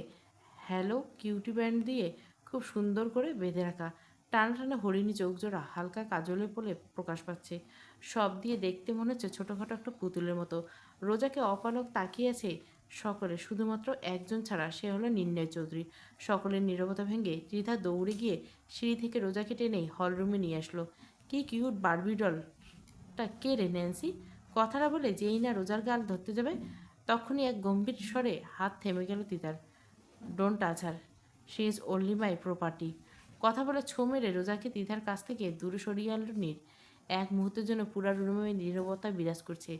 হ্যালো কিউটি ব্যান্ড দিয়ে খুব সুন্দর করে বেঁধে রাখা। টানা টানা হরিণী চোখ জোড়া হালকা কাজলে পলে প্রকাশ পাচ্ছে। সব দিয়ে দেখতে মনে হচ্ছে ছোটোখাটো একটা পুতুলের মতো। রোজাকে অপলক তাকিয়েছে সকলে, শুধুমাত্র একজন ছাড়া, সে হলো নির্ণয় চৌধুরী। সকলের নীরবতা ভেঙে ত্রিধা দৌড়ে গিয়ে সিঁড়ি থেকে রোজাকে টেনে হলরুমে নিয়ে আসলো। কি কিউট বারবি ডলটা কে রে ন্যান্সি। কথাটা বলে যেই না রোজার গাল ধরতে যাবে, তখনই এক গম্ভীর স্বরে হাত থেমে গেল teacher. Don't touch her, she is only my property. কথা বলে ছো মেরে রোজাকে তিথার কাছ থেকে দূরে সরিয়ে আনল নীর। এক মুহূর্তের জন্য পুরা রুমে নীরবতা বিরাজ করছে।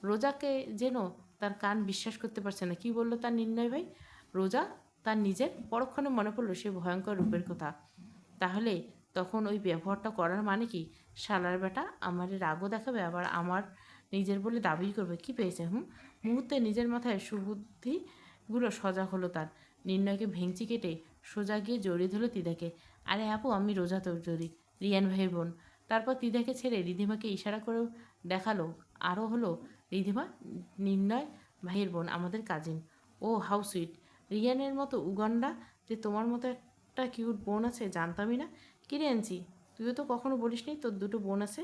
রোজাকে যেন তার কান বিশ্বাস করতে পারছে না। কি বলল তার নির্ণয় ভাই? রোজা তার নিজের। পরক্ষণে মনে পড়লো সে ভয়ঙ্কর রূপের কথা। তাহলে তখন ওই ব্যবহারটা করার মানে কি? শালার বেটা আমারে রাগও দেখাবে, আবার আমার নিজের বলে দাবি করবে। কি পেয়েছে মুহূর্তে নিজের মাথায় সুবুদ্ধিগুলো সজাগ হলো তার। নির্ণয়কে ভেঙচি কেটে সোজা গিয়ে জড়িয়ে ধরল তিদাকে। আরে আপু, আমি রোজা চৌধুরী, রিয়ান ভাই বোন। তারপর তিদাকে ছেড়ে রিধিমাকে ইশারা করেও দেখালো। আরও হলো রিধিমা নির্ণয় ভাইয়ের বোন, আমাদের কাজিন। Oh how sweet. রিয়ানের মতো উগান্ডা যে তোমার মতো একটা কিউট বোন আছে জানতামই না। কিরে আনছি, তুইও তো কখনো বলিসনি তোর দুটো বোন আছে।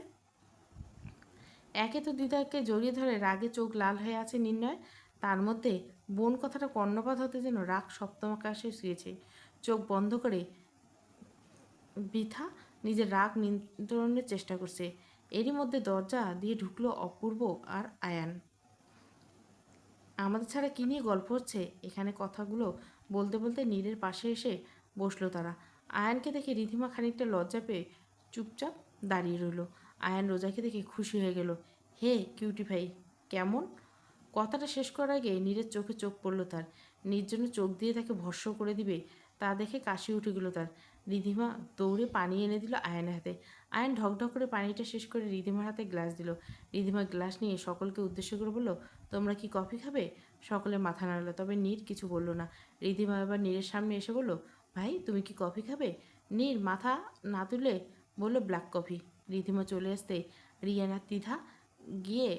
একে তো দিদাকে জড়িয়ে ধরে রাগে চোখ লাল হয়ে আছে নির্ণয়, তার মধ্যে বোন কথাটা কর্ণপাত হতে যেন রাগ সপ্তম আকাশে শুয়েছে। চোখ বন্ধ করে বৃথা নিজের রাগ নিয়ন্ত্রণের চেষ্টা করছে। এরই মধ্যে দরজা দিয়ে ঢুকলো অপূর্ব আর আয়ান। আমাদের ছাড়া কী নিয়ে গল্প হচ্ছে এখানে, কথাগুলো বলতে বলতে নীরের পাশে এসে বসলো তারা। আয়ানকে দেখে রিধিমা খানিকটা লজ্জা পেয়ে চুপচাপ দাঁড়িয়ে রইল। আয়ান রোজাকে দেখে খুশি হয়ে গেল। হে কিউটি ভাই, কেমন? কথাটা শেষ করার আগে নীরের চোখে চোখ পড়ল তার। নীর জন্য চোখ দিয়ে তাকে ভস্ম করে দিবে তা দেখে কাশি উঠে গেল তার। রিধিমা দৌড়ে পানি এনে দিল আয়নের হাতে। আয়ন ঢকঢক করে পানিটা শেষ করে রিধিমার হাতে গ্লাস দিল। রিধিমা গ্লাস নিয়ে সকলকে উদ্দেশ্য করে বলল, তোমরা কি কফি খাবে? সকলে মাথা নাড়ল, তবে নীর কিছু বলল না। রিধিমা এবার নীরের সামনে এসে বলল, ভাই তুমি কি কফি খাবে? নীর মাথা না তুলে বলল, ব্ল্যাক কফি। রিধিমা চলে আসতে রিয়ানা তিধা গিয়ে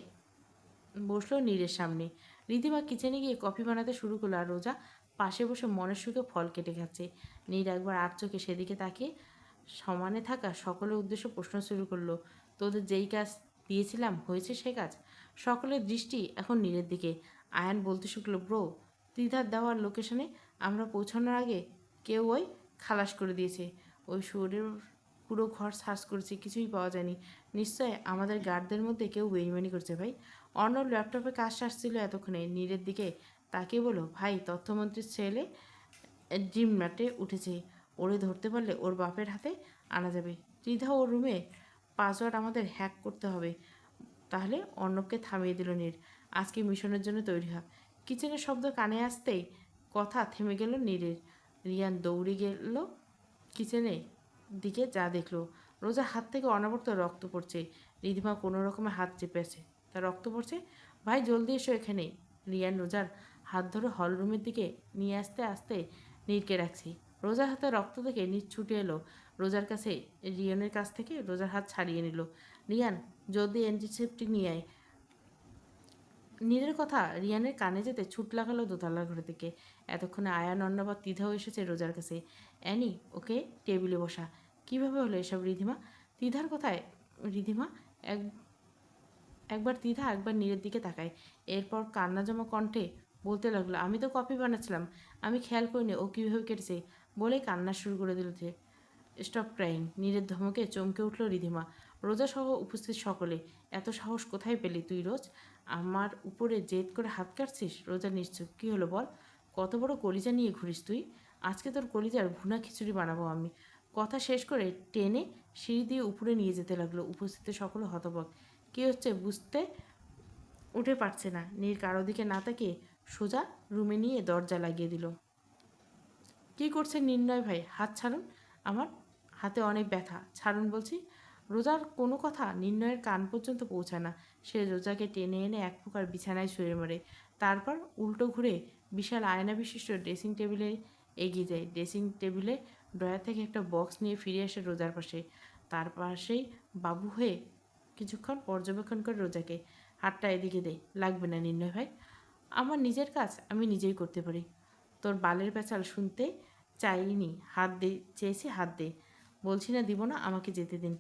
বসলো নীরের সামনে। রিধিমা কিচেনে গিয়ে কফি বানাতে শুরু করলো আর রোজা পাশে বসে মনের সুখে ফল কেটে খাচ্ছে। নীর একবার আর চোখে সেদিকে তাকিয়ে সমানে থাকা সকলের উদ্দেশ্যে প্রশ্ন শুরু করলো, তোদের যেই কাজ দিয়েছিলাম হয়েছে সে কাজ? সকলের দৃষ্টি এখন নীরের দিকে। আয়ান বলতে শুকলো, ব্রো, ত্রিধার দেওয়ার লোকেশনে আমরা পৌঁছানোর আগে কেউ ওই খালাস করে দিয়েছে। ওই শহরের পুরো ঘর সার্চ করেছি, কিছুই পাওয়া যায়নি। নিশ্চয় আমাদের গার্ডদের মধ্যে কেউ বেইমানি করছে ভাই। অর্ণব ল্যাপটপে কাজ সারছিল এতক্ষণে। নীরের দিকে তাকিয়ে বলো, ভাই তথ্যমন্ত্রীর ছেলে জিম ম্যাটে উঠেছে, ওরে ধরতে পারলে ওর বাপের হাতে আনা যাবে। ত্রিধা ওর রুমে পাসওয়ার্ড আমাদের হ্যাক করতে হবে। তাহলে অর্ণবকে থামিয়ে দিল নীর। আজকে মিশনের জন্য তৈরি হয়। কিচেনের শব্দ কানে আসতেই কথা থেমে গেল নীরের। রিয়ান দৌড়ে গেল কিচেনে দিকে, যা দেখলো রোজা হাত থেকে অনবরত রক্ত পড়ছে। রিধিমা কোনো রকমে হাত চেপেছে, তার রক্ত পড়ছে। ভাই জলদি এসো এখানে। রিয়ান রোজার হাত ধরে হল রুমের দিকে নিয়ে আসতে আসতে নীরকে রাখছি। রোজার হাতে রক্ত দেখে নীর ছুটে এলো রোজার কাছে। রিয়ানের কাছ থেকে রোজার হাত ছাড়িয়ে নিল। রিয়ান, জলদি অ্যান্টিসেপ্টিক নিয়ে আয়। নীরের কথা রিয়ানের কানে যেতে ছুট লাগালো দোতলার ঘরে থেকে। এতক্ষণে আয়ান অন্নবা তিধাও এসেছে রোজার কাছে। অ্যানি, ওকে টেবিলে বসা। কীভাবে হলো এসব রিধিমা? তিধার কথায় রিধিমা এক একবার তিধা একবার নীরের দিকে তাকায়। এরপর কান্না জমা কণ্ঠে বলতে লাগলো, আমি তো কফি বানাচ্ছিলাম, আমি খেয়াল করিনি ও কীভাবে কেটেছে। বলে কান্না শুরু করে দিল যে। Stop crying. নীরের ধমকে চমকে উঠল রিধিমা। রোজা সহ উপস্থিত সকলে। এত সাহস কোথায় পেলি তুই রোজ? আমার উপরে জেদ করে হাত কাটছিস? রোজা নিশ্চুপ। কী হলো বল? কত বড় কলিজা নিয়ে ঘুরিস তুই? আজকে তোর কলিজার ভুনা খিচুড়ি বানাবো আমি। কথা শেষ করে টেনে সিঁড়ি দিয়ে উপরে নিয়ে যেতে লাগলো। উপস্থিত সকলে হতবাক। কী হচ্ছে বুঝতে উঠে পারছে না। নীর কারো দিকে না তাকিয়ে সোজা রুমে নিয়ে দরজা লাগিয়ে দিল। কী করছেন নির্ণয় ভাই? হাত ছাড়ুন আমার। হাতে অনেক ব্যথা, ছাড়ুন বলছি। রোজার কোনো কথা নির্ণয়ের কান পর্যন্ত পৌঁছায় না। সে রোজাকে টেনে এনে এক প্রকার বিছানায় শুয়ে মারে। তারপর উল্টো ঘুরে বিশাল আয়না বিশিষ্ট ড্রেসিং টেবিলে এগিয়ে যায়। ড্রেসিং টেবিলে ড্রয়ার থেকে একটা বক্স নিয়ে ফিরে আসে রোজার পাশে। তার পাশেই বাবু হয়ে কিছুক্ষণ পর্যবেক্ষণ করে রোজাকে। হাতটা এদিকে দে। লাগবে না নির্ণয় ভাই, আমার নিজের কাজ আমি নিজেই করতে পারি। তোর বালের পেঁচাল শুনতে চাইনি। হাত দে, চেয়েছি হাত দে। বলছি না দিব না, আমাকে যেতে দিন।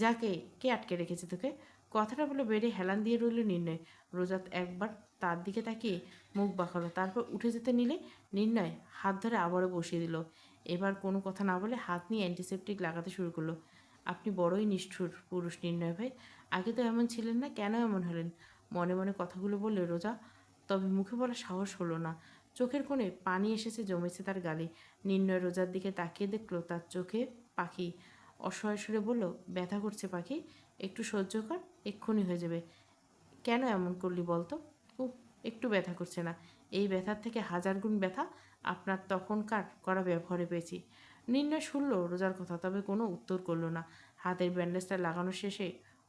যাকে কে আটকে রেখেছে তোকে? কথাটা বলে বেড়ে হেলান দিয়ে রইল নির্ণয়। রোজাত একবার তার দিকে তাকিয়ে মুখ বাঁকালো, তারপর উঠে যেতে নিলে নির্ণয় হাত ধরে আবারও বসিয়ে দিল। এবার কোনো কথা না বলে হাত নিয়ে অ্যান্টিসেপটিক লাগাতে শুরু করলো। আপনি বড়ই নিষ্ঠুর পুরুষ নির্ণয় ভাই। আগে তো এমন ছিলেন না, কেন এমন হলেন? মনে মনে কথাগুলো বললে রোজা, তবে মুখে বলা সাহস হলো না। চোখের কোণে পানি এসেছে, জমেছে তার গালে। নির্ণয় রোজার দিকে তাকিয়ে দেখলো তার চোখে পাখি। অসহায় সুরে বলল, ব্যথা করছে পাখি, একটু সহ্য কর, এক্ষুনি হয়ে যাবে। কেন এমন করলি বলতো? উফ, একটু ব্যথা করছে না। এই ব্যথার থেকে হাজার গুণ ব্যথা আপনার তখনকার করা ব্যবহারে পেয়েছি। নির্ণয় শুনল রোজার কথা, তবে কোনো উত্তর করলো না। হাতের ব্যান্ডেজটা লাগানো শেষে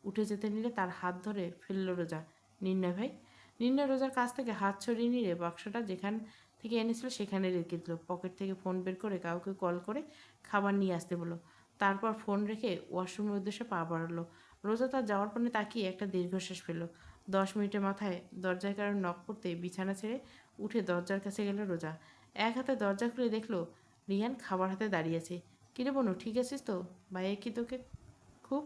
উঠে যেতে নিলে তার হাত ধরে ফেলল রোজা। নির্ণয় ভাই। নির্ণয় রোজার কাছ থেকে হাত ছড়িয়ে নিয়ে বাক্সটা যেখান থেকে এনেছিল সেখানে রেখে দিল। পকেট থেকে ফোন বের করে কাউকে কল করে খাবার নিয়ে আসতে বলল। তারপর ফোন রেখে ওয়াশরুমের উদ্দেশ্যে পা বাড়ালো। রোজা তার যাওয়ার পরে তাকিয়ে একটা দীর্ঘশ্বাস ফেলল। 10 মিনিটের মাথায় দরজায় কারো নক করতে বিছানা ছেড়ে উঠে দরজার কাছে গেল রোজা। এক হাতে দরজা খুলে দেখলো রিয়ান খাবার হাতে দাঁড়িয়ে আছে। কিরে বোনু, ঠিক আছিস তো? ভাইয়া কি তোকে খুব?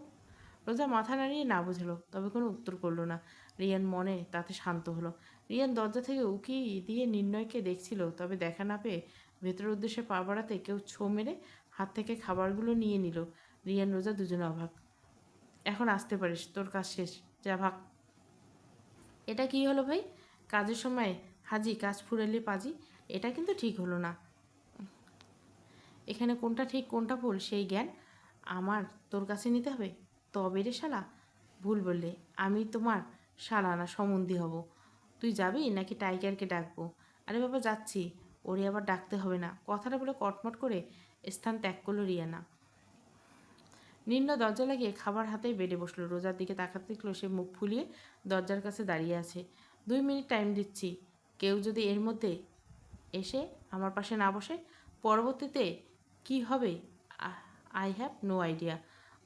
রোজা মাথা নাড়িয়ে না বুঝলো, তবে কোনো উত্তর করলো না। রিয়ান মনে তাতে শান্ত হলো। রিয়ান দরজা থেকে উকি দিয়ে নির্ণয়কে দেখছিল, তবে দেখা না পেয়ে ভেতরের উদ্দেশ্যে পা বাড়াতে কেউ ছো মেরে হাত থেকে খাবারগুলো নিয়ে নিল। রিয়ান রোজা দুজনে অবাক। এখন আসতে পারিস, তোর কাজ শেষ, যা ভাগ। এটা কি হলো ভাই? কাজের সময় হাজি, কাজ ফুরাইলে পাজি। এটা কিন্তু ঠিক হলো না। এখানে কোনটা ঠিক কোনটা ভুল সেই জ্ঞান আমার তোর কাছে নিতে হবে? তবে রে শালা, ভুল বললে। আমি তোমার শালা না সম্বন্ধী হব। তুই যাবি নাকি টাইগারকে ডাকবো? আরে বাবা যাচ্ছি, ওরে আবার ডাকতে হবে না। কথাটা বলে কটমট করে স্থান ত্যাগ করলো রিয়ানা। নিম্ন দরজা লাগিয়ে খাবার হাতেই বেডে বসলো। রোজার দিকে তাকাতে দেখলো সে মুখ ফুলিয়ে দরজার কাছে দাঁড়িয়ে আছে। 2 মিনিট টাইম দিচ্ছি, কেউ যদি এর মধ্যে এসে আমার পাশে না বসে পরবর্তীতে কি হবে I have no idea.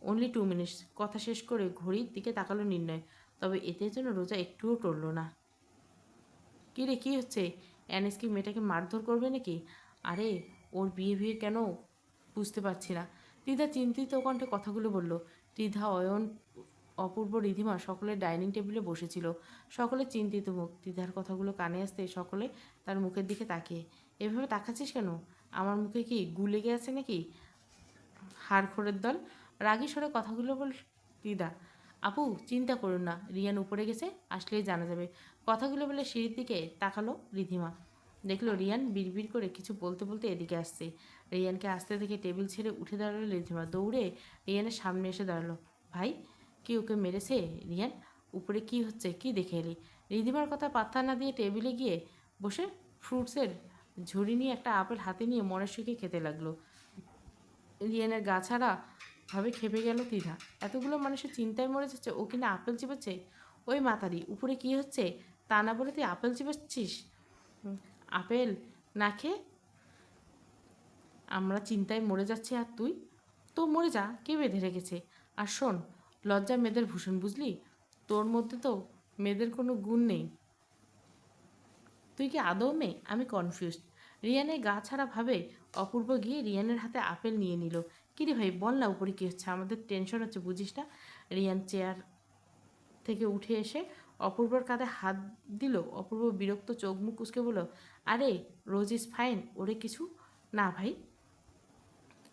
Only 2 minutes. কথা শেষ করে ঘড়ির দিকে তাকালো নির্ণয়, তবে এতে যেন রোজা একটুও টলল না। কী রে, কী হচ্ছে? অ্যানিস কি মেয়েটাকে মারধর করবে নাকি? আরে ওর বিয়ে কেন বুঝতে পারছি না। ত্রিধা চিন্তিত কণ্ঠে কথাগুলো বলল। ত্রিধা, অয়ন, অপূর্ব, রিধিমা সকলে ডাইনিং টেবিলে বসেছিল। সকলে চিন্তিত মুখ। ত্রিধার কথাগুলো কানে আসতে সকলে তার মুখের দিকে তাকিয়ে। এভাবে তাকাচ্ছিস কেন? আমার মুখে কি গু লেগে আছে নাকি? হাড়খোরের দল। রাগী স্বরে কথাগুলো বল ত্রিধা। আপু চিন্তা করুন না, রিয়ান উপরে গেছে, আসলেই জানা যাবে। কথাগুলো বলে সিঁড়ির দিকে তাকালো রিধিমা। দেখলো রিয়ান বিড়বিড় করে কিছু বলতে বলতে এদিকে আসছে। রিয়ানকে আসতে দেখে টেবিল ছেড়ে উঠে দাঁড়ালো রিধিমা। দৌড়ে রিয়ানের সামনে এসে দাঁড়ালো। ভাই, কি ওকে মেরেছে? রিয়ান, উপরে কি হচ্ছে, কি দেখে এলি? রিধিমার কথা পাত্তা না দিয়ে টেবিলে গিয়ে বসে ফ্রুটসের ঝুড়ি নিয়ে একটা আপেল হাতে নিয়ে মনের সুখে খেতে লাগলো। রিয়ানের গা ছাড়া ভাবে খেপে গেল ত্রিধা। এতগুলো মানুষের চিন্তায় মরে যাচ্ছে, ও কিনা আপেল চিবাচ্ছে। ওই মাতারি, উপরে কি হচ্ছে তা না বলে তুই আপেল চিবাচ্ছিস? আপেল না খেয়ে আমরা চিন্তায় মরে যাচ্ছি, আর তুই তো মরে যা, কে বেঁধে রেখেছে? আর শোন, লজ্জা মেয়েদের ভূষণ, বুঝলি? তোর মধ্যে তো মেয়েদের কোনো গুণ নেই। তুই কি আদৌ মেয়ে? আমি কনফিউজড। রিয়ানের গা ছাড়া ভাবে অপূর্ব গিয়ে রিয়ানের হাতে আপেল নিয়ে নিল। কিরে ভাই, বল না উপরে কী হচ্ছে? আমাদের টেনশন হচ্ছে, বুঝিস না? রিয়ান চেয়ার থেকে উঠে এসে অপূর্বর কাঁধে হাত দিল। অপূর্ব বিরক্ত চোখ মুখ কুঁচকে বলল, আরে রোজ ইজ ফাইন, ওরে কিছু না ভাই।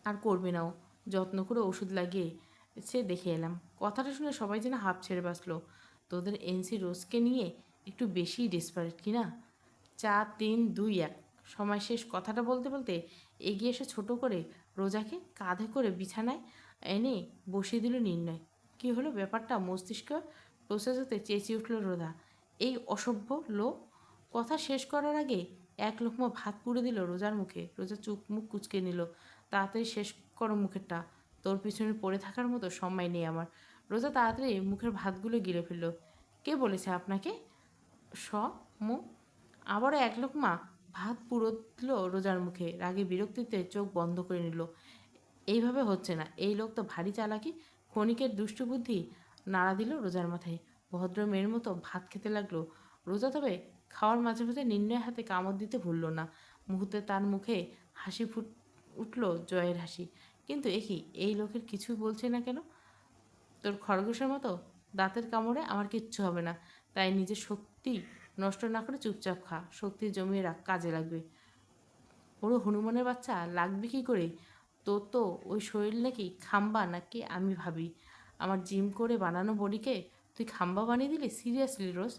আর করবে নাও। যত্ন করে ওষুধ লাগিয়ে সে দেখে এলাম। কথাটা শুনে সবাই যেন হাঁপ ছেড়ে বাঁচল। তোদের এনসি রোজকে নিয়ে একটু বেশিই ডেসপারেট কি না? 4 3 2 1 সময় শেষ। কথাটা বলতে বলতে এগিয়ে এসে ছোট করে রোজাকে কাঁধে করে বিছানায় এনে বসিয়ে দিল নির্ণয়। কি হলো ব্যাপারটা? মস্তিষ্ক প্রসেস হতে চেঁচিয়ে উঠল রোজা। এই অসভ্য লোক! কথা শেষ করার আগে এক লোকমা ভাত পুড়ে দিল রোজার মুখে। রোজা চুপ মুখ কুঁচকে নিল। তাড়াতাড়ি শেষ করো মুখেরটা। তোর পিছনে পড়ে থাকার মতো সময় নেই আমার। রোজা তাড়াতাড়ি মুখের ভাতগুলো গিলে ফেলল। কে বলেছে আপনাকে? স মু আবারও এক লোকমা ভাত পুরো দিল রোজার মুখে। রাগে বিরক্তিতে চোখ বন্ধ করে নিল। এইভাবে হচ্ছে না। এই লোক তো ভারী চালাকি। ক্ষণিকের দুষ্টু বুদ্ধি নাড়া দিল রোজার মাথায়। ভদ্র মেয়ের মতো ভাত খেতে লাগলো রোজা। তবে খাওয়ার মাঝে মাঝে নির্ণয়ের হাতে কামড় দিতে ভুলল না। মুহূর্তে তার মুখে হাসি উঠল, জয়ের হাসি। কিন্তু একি এই লোকের কিছুই বলছে না কেন? তোর খরগোশের মতো দাঁতের কামড়ে আমার কিচ্ছু হবে না। তাই নিজের শক্তি নষ্ট না করে চুপচাপ খা। শক্তি জমিয়ে রাখ, কাজে লাগবে। ওরও হনুমানের বাচ্চা লাগবে কি করে? তোর তো ওই শরীর নাকি খাম্বা নাকি আমি ভাবি? আমার জিম করে বানানো বডিকে তুই খাম্বা বানিয়ে দিলি? সিরিয়াসলি রোজ?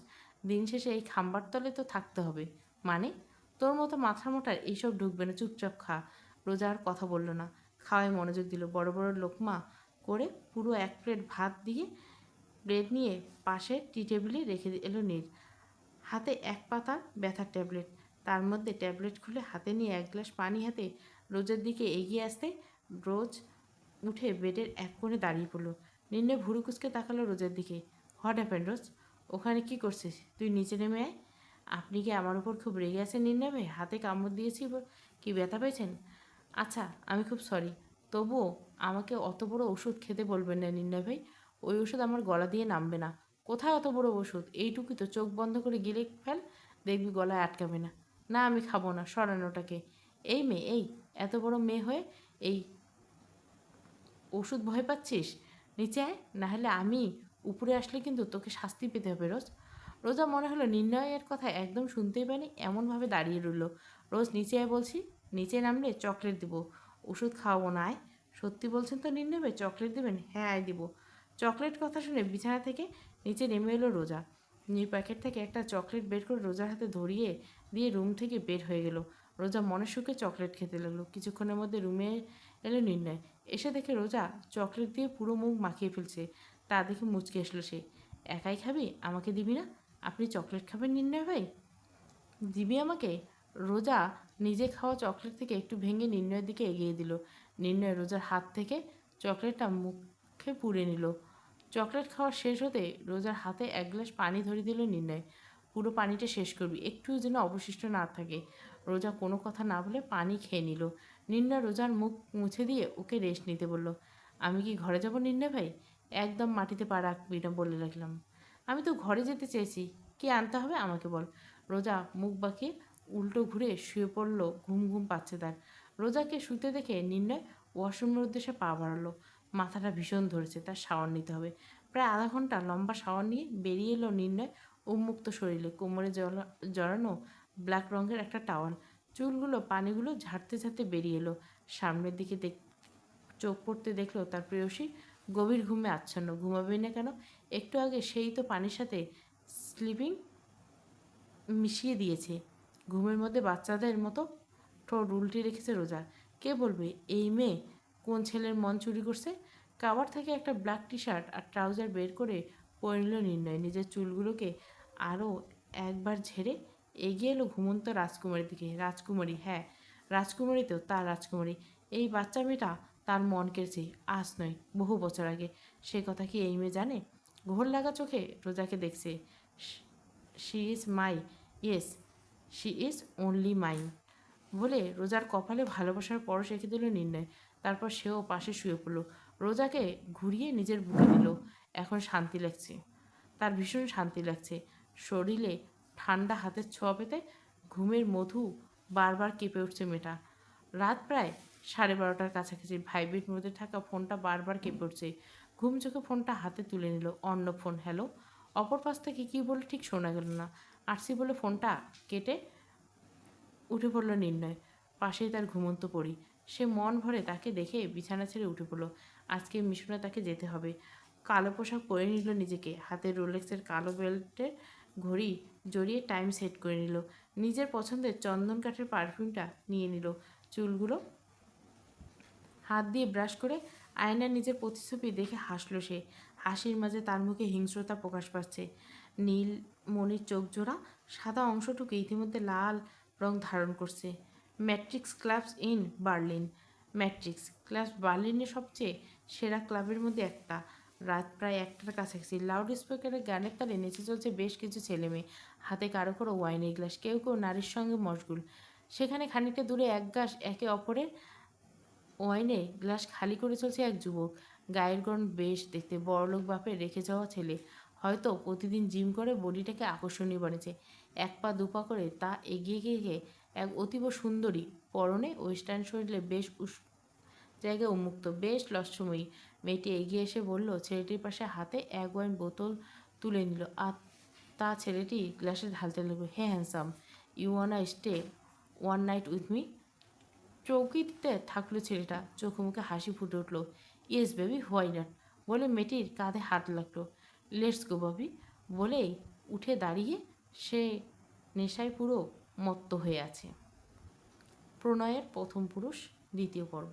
দিন শেষে এই খাম্বার তলে তো থাকতে হবে। মানে? তোর মতো মাথা মোটার এইসব ঢুকবে না, চুপচাপ খা। রোজা আর কথা বলল না, খাওয়ায় মনোযোগ দিল। বড় বড় লোকমা করে পুরো 1 প্লেট ভাত দিয়ে ব্রেড নিয়ে পাশে টি টেবিলে রেখে এলো নীর। হাতে 1 পাতা ব্যথার ট্যাবলেট। তার মধ্যে ট্যাবলেট খুলে হাতে নিয়ে 1 গ্লাস পানি হাতে রোজের দিকে এগিয়ে আসতে রোজ উঠে বেডের এক কোণে দাঁড়িয়ে পড়ল। নির্ণয় ভুরু কুচকে তাকালো রোজের দিকে। হোয়াট হ্যাপেন্ড রোজ? ওখানে কি করছিস? তুই নিচে নেমে আয়। আপনি কি আমার উপর খুব রেগে আছেন নির্ণয় ভাই? হাতে কামড় দিয়েছি কি ব্যথা পেয়েছেন? আচ্ছা, আমি খুব সরি। তবুও আমাকে অত বড় ওষুধ খেতে বলবেন না নির্ণয় ভাই। ওই ওষুধ আমার গলা দিয়ে নামবে না। কোথায় অত বড় ওষুধ? এইটুকুই তো, চোখ বন্ধ করে গিলে ফেল, দেখবি গলায় আটকাবে না। না, আমি খাবো না, সরানোটাকে। এই মেয়ে, এই এত বড় মেয়ে হয়ে এই ওষুধ ভয় পাচ্ছিস? নিচে আয়, নাহলে আমি উপরে আসলে কিন্তু তোকে শাস্তি পেতে হবে রোজ। রোজা মনে হলো নির্ণয়ের কথা একদম শুনতেই পায়নি, এমনভাবে দাঁড়িয়ে রইল। রোজ নিচে আয় বলছি। নিচে নামলে চকলেট দিব। ওষুধ খাওয়াবো না, আয়। সত্যি বলছেন তো নির্ণয় ভাই? চকলেট দেবেন? হ্যাঁ, আয় দিব। চকলেট কথা শুনে বিছানা থেকে নিচে নেমে এলো রোজা। নীর প্যাকেট থেকে একটা চকলেট বের করে রোজার হাতে ধরিয়ে দিয়ে রুম থেকে বের হয়ে গেল। রোজা মনের সুখে চকলেট খেতে লাগলো। কিছুক্ষণের মধ্যে রুমে এলো নির্ণয়। এসে দেখে রোজা চকলেট দিয়ে পুরো মুখ মাখিয়ে ফেলছে। তা দেখে মুচকে আসলো সে। একাই খাবি? আমাকে দিবি না? আপনি চকলেট খাবেন নির্ণয় ভাই? দিবি আমাকে? রোজা নিজে খাওয়া চকলেট থেকে একটু ভেঙে নির্ণয়ের দিকে এগিয়ে দিল। নির্ণয় রোজার হাত থেকে চকলেটটা মুখে পুড়ে নিল। চকলেট খাওয়া শেষ হতে রোজার হাতে 1 গ্লাস পানি ধরিয়ে দিল নির্ণয়। পুরো পানিটা শেষ করবি, একটুও যেন অবশিষ্ট না থাকে। রোজা কোনো কথা না বলে পানি খেয়ে নিল। নির্ণয় রোজার মুখ মুছে দিয়ে ওকে রেস্ট নিতে বলল। আমি কি ঘরে যাব নির্ণয় ভাই? একদম মাটিতে পা রাখবি না বলে রাখলাম। আমি তো ঘরে যেতে চেয়েছি। কি আনতে হবে আমাকে বল। রোজা মুখ বাঁকিয়ে উল্টো ঘুরে শুয়ে পড়ল। ঘুম ঘুম পাচ্ছে তার। রোজাকে শুতে দেখে নির্ণয় ওয়াশরুমের উদ্দেশ্যে পা বাড়ালো। মাথাটা ভীষণ ধরেছে, তার শাওয়ার নিতে হবে। প্রায় আধা ঘন্টা লম্বা শাওয়ার নিয়ে বেরিয়ে এলো নির্ণয় উন্মুক্ত শরীরে। কোমরে জড়ানো ব্ল্যাক রঙের একটা টাওয়াল। চুলগুলো পানিগুলো ঝাড়তে ঝাড়তে বেরিয়ে এলো। সামনের দিকে চোখ পড়তে দেখলো তার প্রেয়সী গভীর ঘুমে আচ্ছন্ন। ঘুমাবেই না কেন? একটু আগে সেই তো পানির সাথে স্লিপিং মিশিয়ে দিয়েছে। ঘুমের মধ্যে বাচ্চাদের মতো ঠোঁট উল্টে রেখেছে রোজা। কে বলবে এই মেয়ে কোন ছেলের মন চুরি করছে? কাবার থেকে একটা ব্ল্যাক টি শার্ট আর ট্রাউজার বের করে পরে নিল নির্ণয়। নিজের চুলগুলোকে আরও একবার ঝেড়ে এগিয়ে এলো ঘুমন্ত রাজকুমারীর দিকে। রাজকুমারী, হ্যাঁ রাজকুমারী তো, তার রাজকুমারী। এই বাচ্চা মেয়েটা তার মন কেড়েছে, আজ নয় বহু বছর আগে। সে কথা কি এই মেয়ে জানে? ঘোর লাগা চোখে রোজাকে দেখছে। She is my, yes she is only mine বলে রোজার কপালে ভালোবাসার পরশ রেখে দিল নির্ণয়। তারপর সেও পাশে শুয়ে পড়ল। রোজাকে ঘুরিয়ে নিজের বুকে নিল। এখন শান্তি লাগছে, তার ভীষণ শান্তি লাগছে। শরীরে ঠান্ডা হাতের ছোঁয়া পেতে ঘুমের মধু বারবার কেঁপে উঠছে মেয়েটা। রাত প্রায় 12:30টার কাছাকাছি। ভাইব্রেট মধ্যে থাকা ফোনটা বারবার কেঁপে উঠছে। ঘুম চোখে ফোনটা হাতে তুলে নিল। অন্য ফোন। হ্যালো। অপর পাশ থেকে কী বলে ঠিক শোনা গেল না। আরসি বলে ফোনটা কেটে উঠে পড়ল নির্ণয়। পাশেই তার ঘুমন্ত পড়ি। সে মন ভরে তাকে দেখে বিছানা ছেড়ে উঠে পড়ল। আজকে মিশনে তাকে যেতে হবে। কালো পোশাক পরে নিল নিজেকে, হাতে রোলেক্সের কালো বেল্টের ঘড়ি জড়িয়ে টাইম সেট করে নিল। নিজের পছন্দের চন্দন কাঠের পারফিউমটা নিয়ে নিল। চুলগুলো হাত দিয়ে ব্রাশ করে আয়নার নিজের প্রতিচ্ছবি দেখে হাসল সে। হাসির মাঝে তার মুখে হিংস্রতা প্রকাশ পাচ্ছে। নীল মণির চোখ জোড়া সাদা অংশটুকু ইতিমধ্যে লাল রং ধারণ করছে। Matrix clubs in Berlin. Matrix club বার্লিনের সবচেয়ে সেরা ক্লাবের মধ্যে একটা। রাত প্রায় 1টার কাছাকাছি। লাউড স্পিকারে গানের তালে নেচে চলছে বেশ কিছু ছেলে মেয়ে। হাতে কারো কারো ওয়াইনের গ্লাস, কেউ কেউ নারীর সঙ্গে মশগুল। সেখানে খানিকটা দূরে এক গ্লাস একে অপরের ওয়াইনে গ্লাস খালি করে চলছে এক যুবক। গায়ের গড়ন বেশ দেখতে, বড়লোক বাপের রেখে যাওয়া ছেলে। হয়তো প্রতিদিন জিম করে বডিটাকে আকর্ষণীয় বানিয়েছে। 1 পা 2 পা করে তা এগিয়ে গিয়ে এক অতীব সুন্দরী, পরনে ওয়েস্টার্ন শরীরে বেশ জায়গায় উন্মুক্ত, বেশ লস্যময়ী মেয়েটি এগিয়ে এসে বলল, ছেলেটির পাশে হাতে এক ওয়াইন বোতল তুলে নিল। আর তা ছেলেটি গ্লাসে ঢালতে লাগলো। Hey handsome, you wanna stay one night with me? চৌকিতে থাকলো ছেলেটা, চোখে মুখে হাসি ফুটে উঠল। ইয়েস বেবি, হোয়াই নট, বলে মেয়েটির কাঁধে হাত লাগলো। লেটস গো ববি, বলেই উঠে দাঁড়িয়ে সে নেশায় পুরো মত্ত হয়ে আছে। প্রণয়ের প্রথম পুরুষ, দ্বিতীয় পর্ব।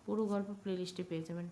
পুরো গল্প প্লেলিস্টে পেয়ে যাবেন।